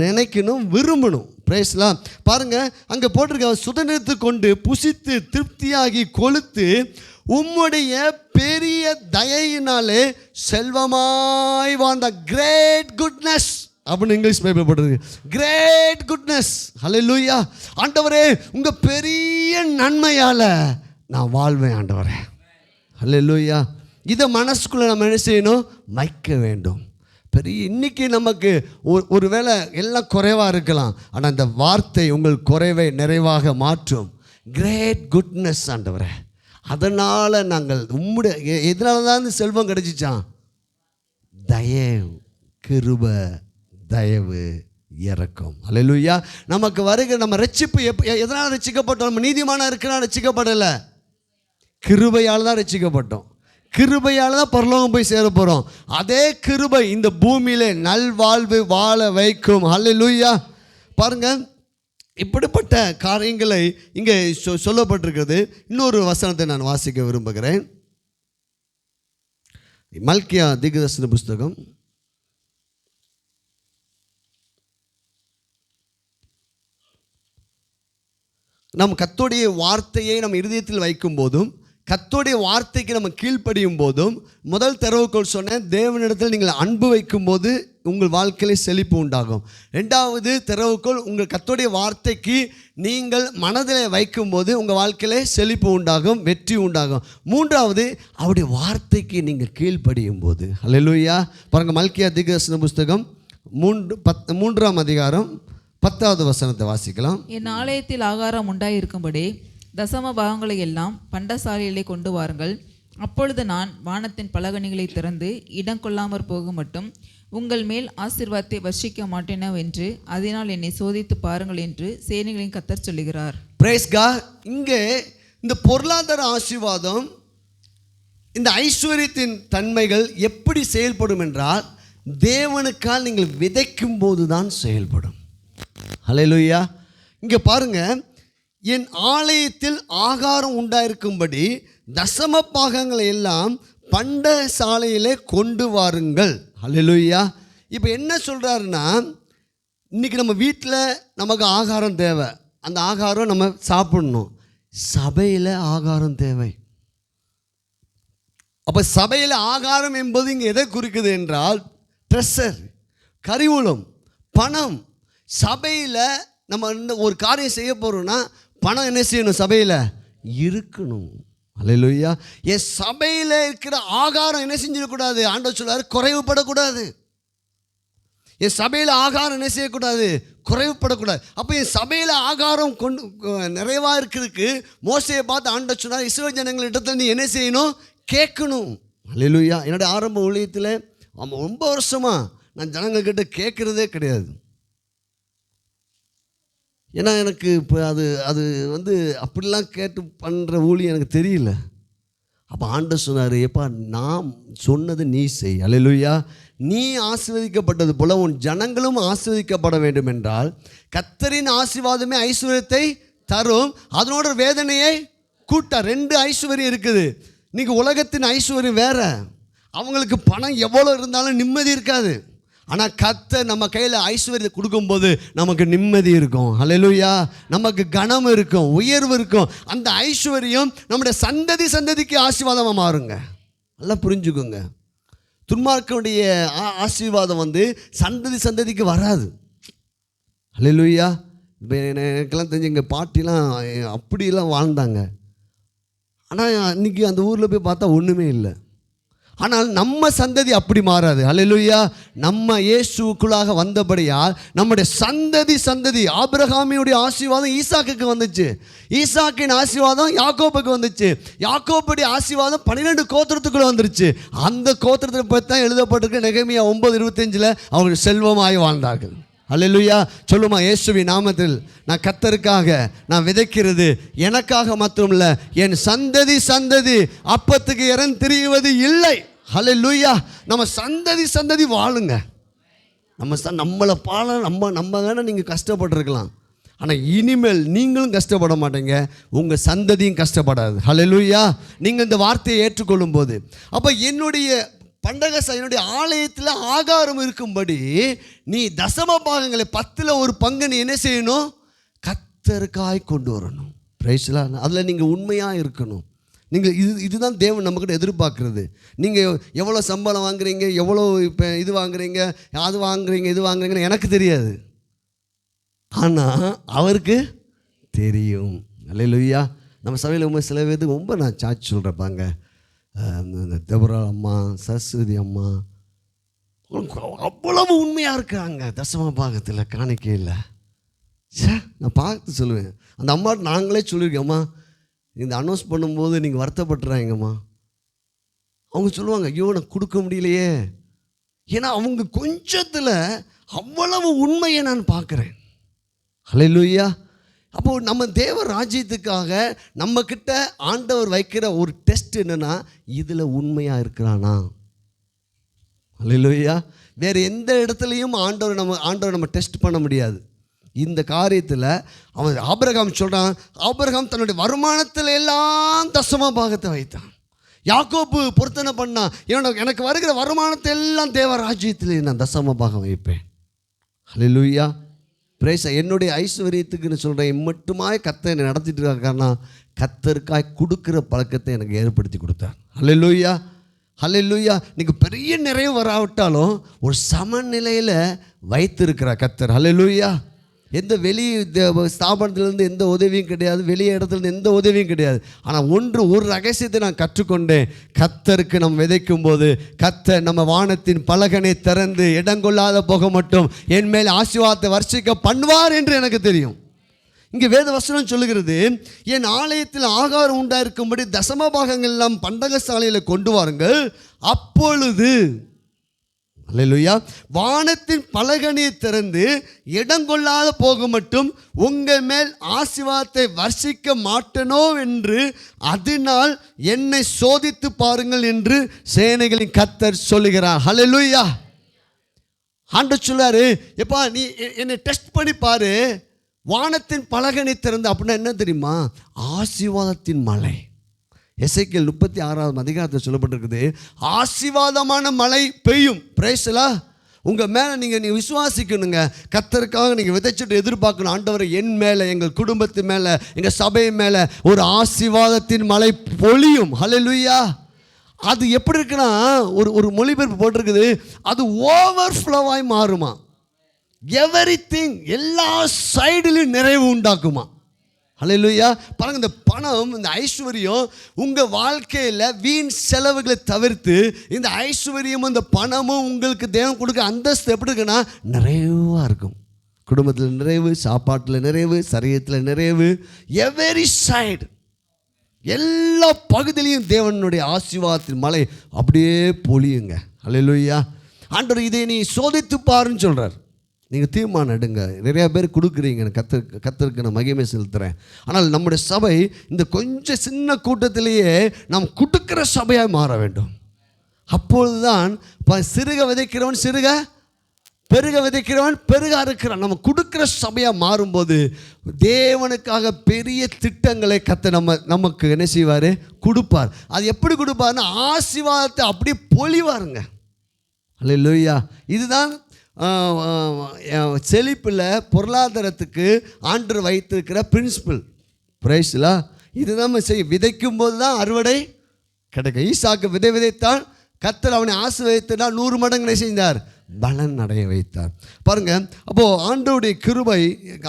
நினைக்கணும், விரும்பணும். பிரைஸ்லாம் பாருங்கள், அங்கே போட்டிருக்க, சுதந்திரத்து கொண்டு புசித்து திருப்தியாகி கொழுத்து உம்முடைய பெரிய தயையினாலே செல்வமாய் வாழ்ந்த கிரேட் குட்னஸ் அப்படின்னு இங்கிலீஷ் பைபிள் போட்டிருக்கு. Great goodness. ஹல்லேலூயா. ஆண்டவரே, உங்கள் பெரிய நன்மையால் நான் வாழ்வேன் ஆண்டவரே. ஹல்லேலூயா. இதை மனசுக்குள்ளே நம்ம என்ன செய்யணும்? வைக்க வேண்டும். பெரிய இன்றைக்கி நமக்கு ஒரு வேளை எல்லாம் குறைவாக இருக்கலாம், ஆனால் அந்த வார்த்தை உங்கள் குறைவை நிறைவாக மாற்றும். கிரேட் குட்னஸ் ஆண்டவரே, அதனால் நாங்கள் உம்முடைய எதனால தான் இந்த செல்வம் கிடைச்சிச்சான்? தயவு, கிருபை, தயவு, இரக்கம். அல்லேலூயா. நமக்கு வருகிற நம்ம ரட்சிப்பு எதனால் ரட்சிக்கப்பட்டோம்? நம்ம நீதிமானாக இருக்கிறான் ரட்சிக்கப்படலை, கிருபையால் தான் ரட்சிக்கப்பட்டோம். கிருபையால் தான் பரலோகம் போய் சேர போகிறோம். அதே கிருபை இந்த பூமியிலே நல்வாழ்வு வாழ வைக்கும். அல்லேலூயா. பாருங்கள், இப்படிப்பட்ட காரியங்களை இங்கே சொல்லப்பட்டிருக்கிறது. இன்னொரு வசனத்தை நான் வாசிக்க விரும்புகிறேன். மல்கியா தீர்க்கதரிசன புஸ்தகம் நம் கர்த்தருடைய வார்த்தையை நம் இருதயத்தில் வைக்கும் போதும், கர்த்தருடைய வார்த்தைக்கு நம்ம கீழ்ப்படியும் போதும், முதல் திறவுகோல் சொன்னேன், தேவனிடத்தில் நீங்கள் அன்பு வைக்கும்போது உங்கள் வாழ்க்கையில் செழிப்பு உண்டாகும். ரெண்டாவது திறவுகோல், உங்கள் கர்த்தருடைய வார்த்தைக்கு நீங்கள் மனதில் வைக்கும்போது உங்கள் வாழ்க்கையில் செழிப்பு உண்டாகும், வெற்றி உண்டாகும். மூன்றாவது, அவருடைய வார்த்தைக்கு நீங்கள் கீழ்ப்படியும் போது. அல்லேலூயா. பாருங்கள், மல்கியா தீர்க்கதரிசன புஸ்தகம் 3ஆம் அதிகாரம் 10வது வசனத்தை வாசிக்கலாம்.
என் ஆலயத்தில் ஆகாரம் உண்டாயிருக்கும்படி தசம பாகங்களை எல்லாம் பண்டசாலையிலே கொண்டு வாருங்கள். அப்பொழுது நான் வானத்தின் பலகணிகளை திறந்து இடம் கொள்ளாமற் போகும் மட்டும் உங்கள் மேல் ஆசீர்வாதத்தை வர்ஷிக்க மாட்டேனோ என்று அதனால் என்னை சோதித்து பாருங்கள் என்று சேனைகளின் கர்த்தர் சொல்லுகிறார்.
Praise God. இங்கே இந்த பொருளாதார ஆசீர்வாதம், இந்த ஐஸ்வர்யத்தின் தன்மைகள் எப்படி செயல்படும் என்றால், தேவனுக்கால் நீங்கள் விதைக்கும் போது தான் செயல்படும். ஹல்லேலூயா. இங்கே பாருங்கள், என் ஆலயத்தில் ஆகாரம் உண்டாயிருக்கும்படி தசம பாகங்களை எல்லாம் பண்ட சாலையிலே கொண்டு வாருங்கள். ஹல்லேலூயா. இப்போ என்ன சொல்கிறாருன்னா, இன்றைக்கி நம்ம வீட்டில் நமக்கு ஆகாரம் தேவை, அந்த ஆகாரம் நம்ம சாப்பிடணும். சபையில் ஆகாரம் தேவை. அப்போ சபையில் ஆகாரம் என்பது இங்கே எதை குறிக்குது என்றால், ட்ரெஷர், கரிவூலம், பணம். சபையில் நம்ம இந்த ஒரு காரியம் செய்ய போகிறோம்னா பணம் என்ன செய்யணும்? சபையில் இருக்கணும். அல்லேலூயா. என் சபையில் இருக்கிற ஆகாரம் என்ன செஞ்சிடக்கூடாது? ஆண்டவர் சொல்றார், குறைவுபடக்கூடாது. என் சபையில் ஆகாரம் என்ன செய்யக்கூடாது? குறைவுபடக்கூடாது. அப்போ என் சபையில் ஆகாரம் நிறைவாக இருக்கிறதுக்கு மோசையை பார்த்து ஆண்டவர் சொன்னார், இஸ்ரவேல் ஜனங்களிடத்தில் நீ என்ன செய்யணும்? கேட்கணும். அல்லேலூயா. என்னுடைய ஆரம்ப ஊழியத்தில் ரொம்ப வருஷமாக நான் ஜனங்கள்கிட்ட கேட்குறதே கிடையாது. ஏன்னா எனக்கு இப்போ அது அப்படிலாம் கேட்டு பண்ணுற ஊழியம் எனக்கு தெரியல. அப்போ ஆண்டவர் சொன்னார், எப்பா நான் சொன்னது நீ செய். அல்லேலூயா. நீ ஆசீர்வதிக்கப்பட்டது போல உன் ஜனங்களும் ஆசீர்வதிக்கப்பட வேண்டும் என்றால், கர்த்தரின் ஆசீர்வாதமே ஐஸ்வர்யத்தை தரும், அதனோட வேதனையை கூட்டா. 2 ஐஸ்வர்யம் இருக்குது. இன்றைக்கி உலகத்தின் ஐஸ்வர்யம் வேறு. அவங்களுக்கு பணம் எவ்வளோ இருந்தாலும் நிம்மதி இருக்காது. ஆனால் கர்த்தர் நம்ம கையில் ஐஸ்வர்யத்தை கொடுக்கும்போது நமக்கு நிம்மதி இருக்கும். ஹல்லேலூயா. நமக்கு கனம் இருக்கும், உயர்வு இருக்கும். அந்த ஐஸ்வர்யம் நம்முடைய சந்ததிக்கு ஆசீர்வாதமாக மாறுங்க. நல்லா புரிஞ்சுக்கோங்க. துன்மார்க்கனுடைய ஆசீர்வாதம் சந்ததிக்கு வராது. ஹல்லேலூயா. இப்போ எனக்கெல்லாம் தெரிஞ்சு எங்கள் பாட்டிலாம் அப்படிலாம் வாழ்ந்தாங்க. ஆனால் இன்றைக்கி அந்த ஊரில் போய் பார்த்தா ஒன்றுமே இல்லை. ஆனால் நம்ம சந்ததி அப்படி மாறாது. ஹல்லேலூயா. நம்ம இயேசுக்குள்ளாக வந்தபடியால் நம்முடைய சந்ததி ஆபிரகாமினுடைய ஆசீர்வாதம் ஈசாக்குக்கு வந்துச்சு, ஈசாக்கின் ஆசீர்வாதம் யாக்கோபுக்கு வந்துச்சு, யாக்கோபுடைய ஆசீர்வாதம் 12 கோத்திரத்துக்குள்ளே வந்துருச்சு. அந்த கோத்திரத்தை பற்றி தான் எழுதப்பட்டிருக்கு. நெகேமியா 9:25 அவர்கள் செல்வமாய் வாழ்ந்தார்கள். அல்லேலூயா. சொல்லுமா, இயேசுவின் நாமத்தில் நான் கர்த்தருக்காக நான் விதைக்கிறது எனக்காக மட்டுமில்லை, என் சந்ததி அப்பத்துக்கு இறந்து திரிவது இல்லை. அல்லேலூயா. நம்ம சந்ததி வாழுங்க. நம்மளை நம்ம வேணால் நீங்கள் கஷ்டப்பட்டுருக்கலாம், ஆனால் இனிமேல் நீங்களும் கஷ்டப்பட மாட்டீங்க, உங்கள் சந்ததியும் கஷ்டப்படாது. அல்லேலூயா. நீங்கள் இந்த வார்த்தையை ஏற்றுக்கொள்ளும் போது, அப்போ என்னுடைய பண்டக என்னுடைய ஆலயத்தில் ஆகாரம் இருக்கும்படி நீ தசம பாகங்களை 10% நீ என்ன செய்யணும்? கர்த்தருக்காய் கொண்டு வரணும். பிரைஸ்லாம் அதில் நீங்கள் உண்மையாக இருக்கணும். நீங்கள் இதுதான் தேவன் நம்மக்கிட்ட எதிர்பார்க்குறது. நீங்கள் எவ்வளோ சம்பளம் வாங்குறீங்க, எவ்வளோ இப்போ இது வாங்குறீங்க, அது வாங்குறீங்க, இது வாங்குறீங்கன்னு எனக்கு தெரியாது, ஆனால் அவருக்கு தெரியும். அல்லேலூயா. நம்ம சபையில் சில பேருக்கு ரொம்ப நான் சாட்சி சொல்கிறப்பாங்க. தெபரா அம்மா, சரஸ்வதி அம்மா அவ்வளவு உண்மையாக இருக்கிறாங்க. தசம பாகத்தில் காணிக்கையில் நான் பார்த்து சொல்லுவேன். அந்த அம்மா நாங்களே சொல்லியிருக்கேன், அம்மா இந்த அனௌன்ஸ் பண்ணும்போது நீங்கள் வருத்தப்பட்டுறாங்கம்மா. அவங்க சொல்லுவாங்க, ஐயோ நான் கொடுக்க முடியலையே. ஏன்னா அவங்க கொஞ்சத்தில் அவ்வளவு உண்மையை நான் பார்க்குறேன். ஹல்லேலூயா. அப்போது நம்ம தேவ ராஜ்யத்துக்காக நம்மக்கிட்ட ஆண்டவர் வைக்கிற ஒரு டெஸ்ட் என்னென்னா, இதில் உண்மையாக இருக்கிறானா? ஹல்லேலூயா. வேறு எந்த இடத்துலையும் ஆண்டவர் நம்ம டெஸ்ட் பண்ண முடியாது. இந்த காரியத்தில் அவன் ஆபிரகாம் சொல்கிறான், ஆபிரகாம் தன்னுடைய வருமானத்தில் எல்லாம் தசம பாகத்தை வைத்தான். யாக்கோபு பொருத்தனை பண்ணான், எனக்கு வருகிற வருமானத்தை எல்லாம் தேவ ராஜ்யத்தில் நான் தசம பாகம் வைப்பேன். ஹல்லேலூயா. பிரேச என்னுடைய ஐஸ்வர்யத்துக்குன்னு சொல்கிறேன், மட்டுமாய் கர்த்தர் என்னை நடத்திட்டு இருக்காருன்னா கர்த்தருக்காய் கொடுக்குற பழக்கத்தை எனக்கு ஏற்படுத்தி கொடுத்தார். ஹல்லேலூயா. ஹல்லேலூயா. நீங்கள் பெரிய நிறைவு வராவிட்டாலும் ஒரு சமநிலையில் வைத்திருக்கிறார் கர்த்தர். ஹல்லேலூயா. எந்த வெளி ஸ்தாபனத்திலேருந்து எந்த உதவியும் கிடையாது, வெளியே இடத்துலேருந்து எந்த உதவியும் கிடையாது. ஆனால் ஒரு ரகசியத்தை நான் கற்றுக்கொண்டேன். கர்த்தருக்கு நம்ம விதைக்கும் போது கர்த்தர் நம்ம வானத்தின் பலகனை திறந்து இடங்கொள்ளாத போக மட்டும் என் மேல் ஆசீர்வாதத்தை வர்ஷிக்க பண்ணுவார் என்று எனக்கு தெரியும். இங்கே வேத வசனம் சொல்லுகிறது, என் ஆலயத்தில் ஆகாரம் உண்டாயிருக்கும்படி தசம பாகங்கள் எல்லாம் பண்டக சாலையில் கொண்டு வாருங்கள், அப்பொழுது அல்லேலூயா வானத்தின் பலகனியை திறந்து இடங்கொள்ளாத போக மட்டும் உங்கள் மேல் ஆசீர்வாதத்தை வர்ஷிக்க மாட்டேனோ என்று அதனால் என்னை சோதித்து பாருங்கள் என்று சேனைகளின் கர்த்தர் சொல்லுகிறார். அல்லேலூயா. ஆண்டவர் சொல்றாரு, எப்பா நீ என்னை டெஸ்ட் பண்ணி பாரு. வானத்தின் பலகனை திறந்து அப்படின்னா என்ன தெரியுமா? ஆசீர்வாதத்தின் மழை. எசேக்கியேல் 36ஆம் அதிகாரத்தில் சொல்லப்பட்டிருக்குது, ஆசீர்வாதமான மழை பெய்யும். பிரேசலா. உங்கள் மேலே நீங்கள் விசுவாசிக்கணுங்க. கர்த்தருக்காக நீங்கள் விதைச்சிட்டு எதிர்பார்க்கணும், ஆண்டவரை என் மேலே, எங்கள் குடும்பத்து மேலே, எங்கள் சபை மேலே ஒரு ஆசீர்வாதத்தின் மழை பொழியும். ஹல்லேலூயா. அது எப்படி இருக்குன்னா, ஒரு மொழிபெயர்ப்பு போட்டிருக்குது, அது ஓவர்ஃப்ளோவாய் மாறுமா. எவ்ரிதிங் எல்லா சைடிலும் நிறைவு உண்டாக்குமா. ஹல்லேலூயா. பாருங்க, இந்த பணம், இந்த ஐஸ்வர்யம் உங்கள் வாழ்க்கையில் வீண் செலவுகளை தவிர்த்து இந்த ஐஸ்வர்யமும் இந்த பணமும் உங்களுக்கு தேவன் கொடுக்க அந்தஸ்து எப்படி இருக்குன்னா நிறைவாக இருக்கும். குடும்பத்தில் நிறைவு, சாப்பாட்டில் நிறைவு, சரீரத்தில் நிறைவு, எவரி சைடு எல்லா பகுதியிலையும் தேவனுடைய ஆசீர்வாதத்தின் மழை அப்படியே பொழியுங்க. ஹல்லேலூயா. ஆண்டவர் இதை நீ சோதித்து பாருன்னு சொல்கிறார். நீங்கள் தீர்மானம் எடுங்க. நிறையா பேர் கொடுக்குறீங்க, கர்த்தருக்கு நான் மகிமை செலுத்துகிறேன். ஆனால் நம்முடைய சபை இந்த கொஞ்சம் சின்ன கூட்டத்திலேயே நாம் கொடுக்குற சபையாக மாற வேண்டும். அப்பொழுது தான் சிறுக விதைக்கிறவன் சிறுக, பெருக விதைக்கிறவன் பெருக இருக்கிறான். நம்ம கொடுக்குற சபையாக மாறும்போது தேவனுக்காக பெரிய திட்டங்களை கர்த்தர் நமக்கு என்ன செய்வார்? கொடுப்பார். அது எப்படி கொடுப்பார்னா ஆசீர்வாதத்தை அப்படியே பொழிவாருங்க. அல்லேலூயா. இதுதான் செழிப்பில் பொருளாதாரத்துக்கு ஆண்டவர் வைத்திருக்கிற பிரின்சிபல். பிரைஸ்லா. இதுதான் விதைக்கும் போது தான் அறுவடை கிடைக்கும். ஈசாக்கு விதைத்தான், கர்த்தர் அவனை ஆசீர்வதித்தார், 100 மடங்கு செய்தார், பலன் அடைய வைத்தார். பாருங்க, அப்போது ஆண்டவருடைய கிருபை,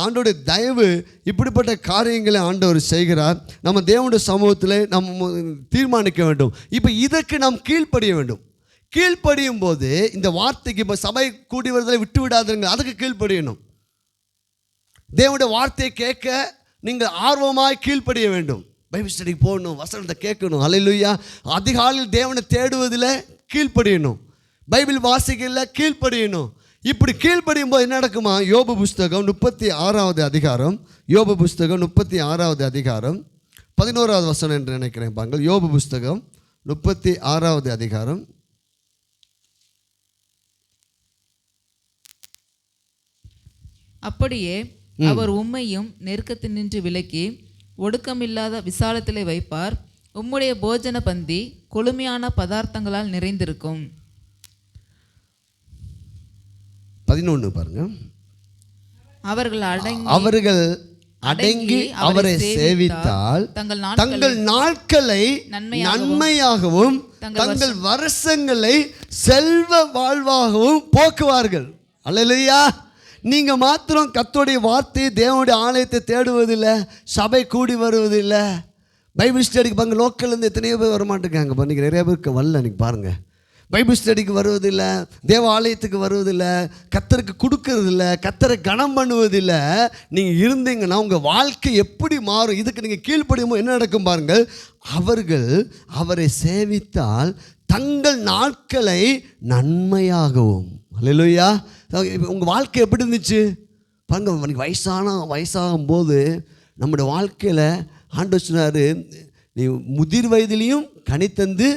ஆண்டவருடைய தயவு, இப்படிப்பட்ட காரியங்களை ஆண்டவர் செய்கிறார். நம்ம தேவனுடைய சமூகத்தில் நம்ம தீர்மானிக்க வேண்டும். இப்போ இதற்கு நாம் கீழ்ப்படிய வேண்டும். கீழ்ப்படியும் போது இந்த வார்த்தைக்கு, இப்போ சபை கூடி வருதலை விட்டு விடாதுங்க, அதுக்கு கீழ்ப்படியணும். தேவனுடைய வார்த்தையை கேட்க நீங்கள் ஆர்வமாய் கீழ்ப்படிய வேண்டும். பைபிள் ஸ்டடிக்கு போகணும், வசனத்தை கேட்கணும். அல்லேலூயா. அதிகாலையில் தேவனை தேடுவதில் கீழ்ப்படியணும், பைபிள் வாசிக்கல கீழ்ப்படியணும். இப்படி கீழ்ப்படியும் போது என்ன நடக்குமா? யோபு புஸ்தகம் 36வது அதிகாரம், யோபு புஸ்தகம் 36வது அதிகாரம் 11வது வசனம் என்று நினைக்கிறேன். பாருங்கள், யோபு புஸ்தகம் 36வது அதிகாரம்.
அப்படியே அவர் உம்மையும் நெருக்கத்தினின்று விலக்கி ஒடுக்கமில்லாத விசாலத்திலே வைப்பார். உம்முடைய போஜன பந்தி கொழுமையான பதார்த்தங்களால் நிறைந்திருக்கும்.
11 பாருங்க.
அவர்கள்
அடங்கி அவரை சேவித்தால் தங்கள் நாட்களை நன்மையாகவும் தங்கள் வருஷங்களை செல்வ வாழ்வாகவும் போக்குவார்கள். அல்லேலூயா. நீங்கள் மாத்திரம் கர்த்தருடைய வார்த்தை தேவனுடைய ஆலயத்தை தேடுவதில்லை, சபை கூடி வருவதில்லை, பைபிள் ஸ்டடிக்கு பாருங்கள். லோக்கல்லேருந்து எத்தனையோ பேர் வரமாட்டேங்காங்க. பாருங்க, நிறைய பேருக்கு வரல. நீங்கள் பாருங்கள், பைபிள் ஸ்டடிக்கு வருவதில்லை, தேவ ஆலயத்துக்கு வருவதில்லை, கர்த்தருக்கு கொடுக்கறதில்லை, கர்த்தரை கனம் பண்ணுவதில்லை. நீங்கள் இருந்தீங்கன்னா உங்கள் வாழ்க்கை எப்படி மாறும்? இதுக்கு நீங்கள் கீழ்ப்படியுமோ என்ன நடக்கும் பாருங்கள். அவர்கள் அவரை சேவித்தால் தங்கள் நாட்களை நன்மையாகவும். அல்லேலூயா. உங்கள் வாழ்க்கை எப்படி இருந்துச்சு பாருங்க. வயசாகும் போது நம்முடைய வாழ்க்கையில் ஆண்டவர் சொன்னார், நீ முதிர் வயதிலையும் கனித்தந்து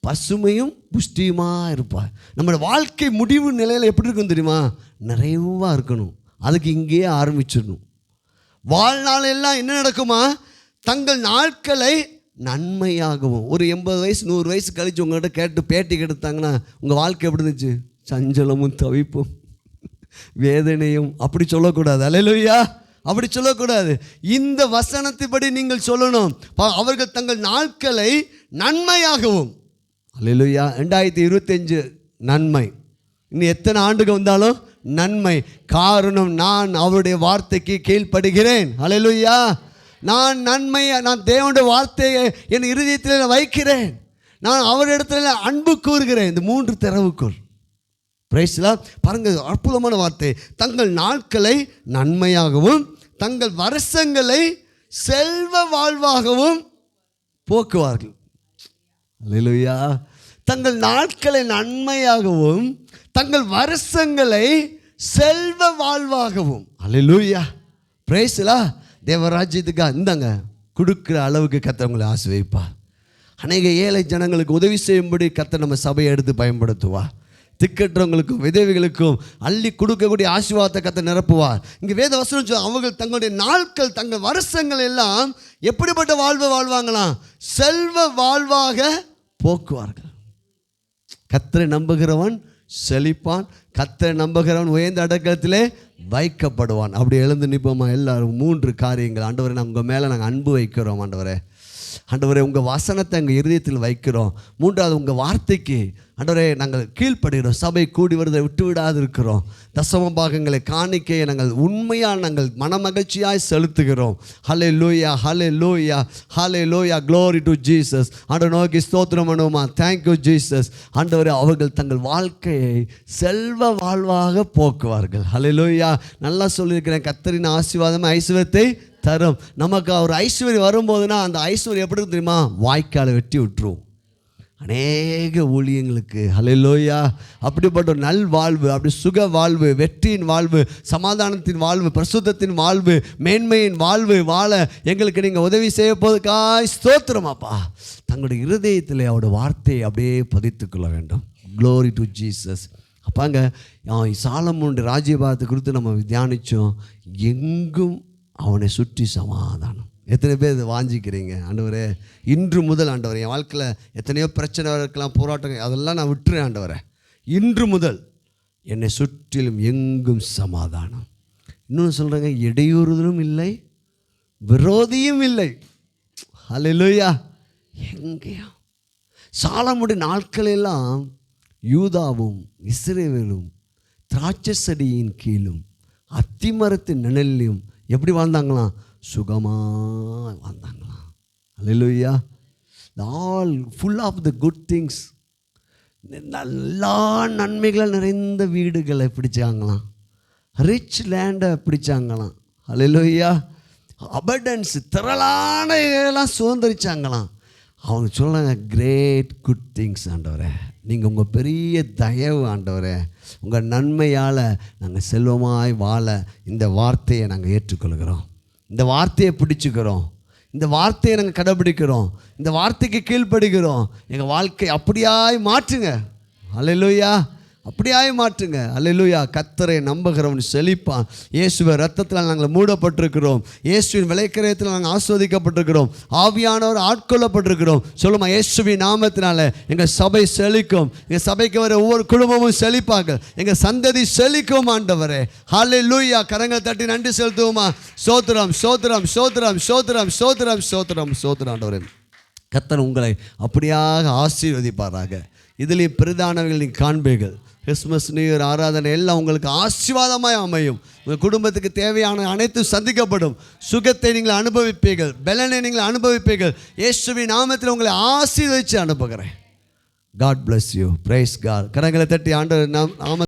பசுமையும் புஷ்டியுமாக இருப்பார். நம்மளோட வாழ்க்கை முடிவு நிலையில் எப்படி இருக்கும் தெரியுமா? நிறைவாக இருக்கணும். அதுக்கு இங்கேயே ஆரம்பிச்சிடணும். வாழ்நாள் எல்லாம் என்ன நடக்குமா? தங்கள் நாட்களை நன்மையாகவும். ஒரு 80 வயசு 100 வயசு கழித்து உங்கள்கிட்ட கேட்டு பேட்டி கெடுத்தாங்கன்னா உங்கள் வாழ்க்கை எப்படி இருந்துச்சு? சஞ்சலமும் தவிப்பும் வேதனையும். அப்படி சொல்லக்கூடாது. அல்லேலூயா. அப்படி சொல்லக்கூடாது. இந்த வசனத்தைப்படி நீங்கள் சொல்லணும். அவர்கள் தங்கள் நாட்களை நன்மையாகவும். அல்லேலூயா. 2025 நன்மை. இன்னும் எத்தனை ஆண்டுகள் வந்தாலும் நன்மை. காரணம், நான் அவருடைய வார்த்தைக்கு கீழ்ப்படுகிறேன். அல்லேலூயா. நான் நன்மையை, நான் தேவனுடைய வார்த்தையை என் இருதயத்தில் வைக்கிறேன். நான் அவரிடத்துல அன்பு கூறுகிறேன். இந்த 3 திறவுக்குள் பிரைஸ்லா. பாருங்க, அற்புதமான வார்த்தை. தங்கள் நாட்களை நன்மையாகவும் தங்கள் வருஷங்களை செல்வ வாழ்வாகவும் போக்குவார்கள். அல்லேலூயா. தங்கள் நாட்களை நன்மையாகவும் தங்கள் வருஷங்களை செல்வ வாழ்வாகவும். அல்லேலூயா. பிரைஸ்லா. தேவராஜ்யத்துக்காக இந்தாங்க கொடுக்குற அளவுக்கு கர்த்தர் உங்களை ஆசீர்வதிப்பார். அநேக ஏழை ஜனங்களுக்கு உதவி செய்யும்படி கர்த்தர் நம்ம சபையை எடுத்து பயன்படுத்துவார். திக்கற்றவங்களுக்கும் விதவைகளுக்கும் அள்ளி கொடுக்கக்கூடிய ஆசீர்வாதத்தை கர்த்தர் நிரப்புவார். இங்கே வேத வசனம் அவர்கள் தங்களுடைய நாட்கள் தங்கள் வருஷங்கள் எல்லாம் எப்படிப்பட்ட வாழ்வை வாழ்வாங்களாம்? செல்வ வாழ்வாக போக்குவார்கள். கர்த்தரை நம்புகிறவன் செழிப்பான், கர்த்தரை நம்புகிறவன் உயர்ந்த அடக்கத்திலே வைக்கப்படுவான். அப்படி எழுந்து நிற்போமா எல்லாரும்? 3 காரியங்கள். ஆண்டவரே, நான் உங்கள் மேலே நாங்கள் அன்பு வைக்கிறோம். ஆண்டவரே, உங்கள் வசனத்தை எங்கள் இருதயத்தில் வைக்கிறோம். 3வது, உங்கள் வார்த்தைக்கு ஆண்டவரே நாங்கள் கீழ்ப்படுகிறோம். சபை கூடி வருவதை விட்டு விடாது இருக்கிறோம். தசம பாகங்களை காணிக்கையை நாங்கள் உண்மையாக நாங்கள் மனமகிழ்ச்சியாய் செலுத்துகிறோம். Hallelujah, hallelujah, hallelujah. Glory to Jesus. ஆண்டவர் நோக்கி ஸ்தோத்திரம் பண்ணுவோமா? Thank you Jesus. ஆண்டவரே, அவர்கள் தங்கள் வாழ்க்கையை செல்வ வாழ்வாக போக்குவார்கள். ஹல்லேலூயா. நல்லா சொல்லியிருக்கிறேன். கர்த்தரின் ஆசீர்வாதம் ஐஸ்வர்யத்தை தரும். நமக்கு ஒரு ஐஸ்வர்யம் வரும்போதுனா அந்த ஐஸ்வர்யம் எப்படி தெரியுமா? வாய்க்காலை வெட்டி விட்டுரும் அநேக ஊழியங்களுக்கு. ஹல்லேலூயா. அப்படிப்பட்ட ஒரு நல் வாழ்வு, அப்படி சுக வாழ்வு, வெற்றியின் வாழ்வு, சமாதானத்தின் வாழ்வு, பரிசுத்தத்தின் வாழ்வு, மேன்மையின் வாழ்வு வாழ எங்களுக்கு நீங்கள் உதவி செய்ய போதுக்காய் ஸ்தோத்திரமாப்பா. தங்களுடைய இருதயத்தில் அவருடைய வார்த்தையை அப்படியே பதித்துக்கொள்ள வேண்டும். Glory to Jesus. அப்பாங்க, சாலமோனுடைய ராஜ்யபாரத்தை குறித்து நம்ம தியானித்தோம். எங்கும் அவனை சுற்றி சமாதானம். எத்தனை பேர் இதை வாஞ்சிக்கிறீங்க? ஆண்டவரே, இன்று முதல் ஆண்டவரே, என் வாழ்க்கையில் எத்தனையோ பிரச்சனை இருக்கலாம், போராட்டங்கள், அதெல்லாம் நான் விட்டுறேன். ஆண்டவரே, இன்று முதல் என்னை சுற்றிலும் எங்கும் சமாதானம். இன்னொன்று சொல்கிறேங்க, இடையூறுதலும் இல்லை, விரோதியும் இல்லை. ஹல்லேலூயா. எங்கேயும் சாலமோனுடைய நாட்களெல்லாம் யூதாவும் இஸ்ரவேலும் திராட்சை செடியின் கீழும் அத்திமரத்தின் நிழலிலும் எப்படி வாழ்ந்தாங்களாம்? சுகமாக வாழ்ந்தாங்களாம். Hallelujah. All full of the good things. எல்லா நன்மைகளை நிறைந்த வீடுகளை பிடிச்சாங்களாம். ரிச் லேண்டை பிடிச்சாங்களாம். அல்லேலூயா. அபண்டன்ஸ், திரளான இதெல்லாம் சுதந்திரிச்சாங்களாம். அவங்க சொல்கிறாங்க, கிரேட் குட் திங்ஸ். ஆண்டவரே, நீங்கள் உங்கள் பெரிய தயவு ஆண்டவரே, உங்கள் நன்மையால் நாங்கள் செல்வமாய் வாழ இந்த வார்த்தையை நாங்கள் ஏற்றுக்கொள்கிறோம். இந்த வார்த்தையை பிடிச்சிக்கிறோம். இந்த வார்த்தையை நாங்கள் கடைபிடிக்கிறோம். இந்த வார்த்தைக்கு கீழ்ப்படுகிறோம். எங்கள் வாழ்க்கை அப்படியாய் மாற்றுங்க. அல்லேலூயா. அப்படியாய் மாற்றுங்க. அல்லேலூயா. கர்த்தரை நம்புகிறவன் செழிப்பான். இயேசுவின் ரத்தத்தில் நாங்கள் மூடப்பட்டிருக்கிறோம். இயேசுவின் விலைக்கிரயத்தில் நாங்கள் ஆஸ்வதிக்கப்பட்டிருக்கிறோம். ஆவியானவர் ஆட்கொள்ளப்பட்டிருக்கிறோம். சொல்லுமா, இயேசுவின் நாமத்தினால எங்கள் சபை செழிக்கும். எங்கள் சபைக்கு வர ஒவ்வொரு குடும்பமும் செழிப்பாங்க. எங்கள் சந்ததி செழிக்கும் ஆண்டவரே. ஹல்லேலூயா. கரங்கள் தட்டி நன்றி செலுத்துவோமா? சோத்திரம் சோத்திரம் சோத்திரம் சோத்திரம் சோத்திரம் சோத்திரம் சோத்திரம் ஆண்டவரே. கர்த்தர் உங்களை அப்படியாக ஆசீர்வதிப்பாராக. இதிலையும் பிரதானவர்கள் நீங்கள் காண்பீர்கள். கிறிஸ்மஸ் நியூ இயர் ஆராதனை எல்லாம் உங்களுக்கு ஆசீர்வாதமாய் அமையும். உங்கள் குடும்பத்துக்கு தேவையான அனைத்தும் சந்திக்கப்படும். சுகத்தை நீங்கள் அனுபவிப்பீர்கள். பலனை நீங்கள் அனுபவிப்பீர்கள். இயேசுவின் நாமத்தில் உங்களை ஆசீர்வதித்து அனுப்புகிறேன். God bless you. Praise God. கரங்களை தட்டி ஆண்டவர் நாம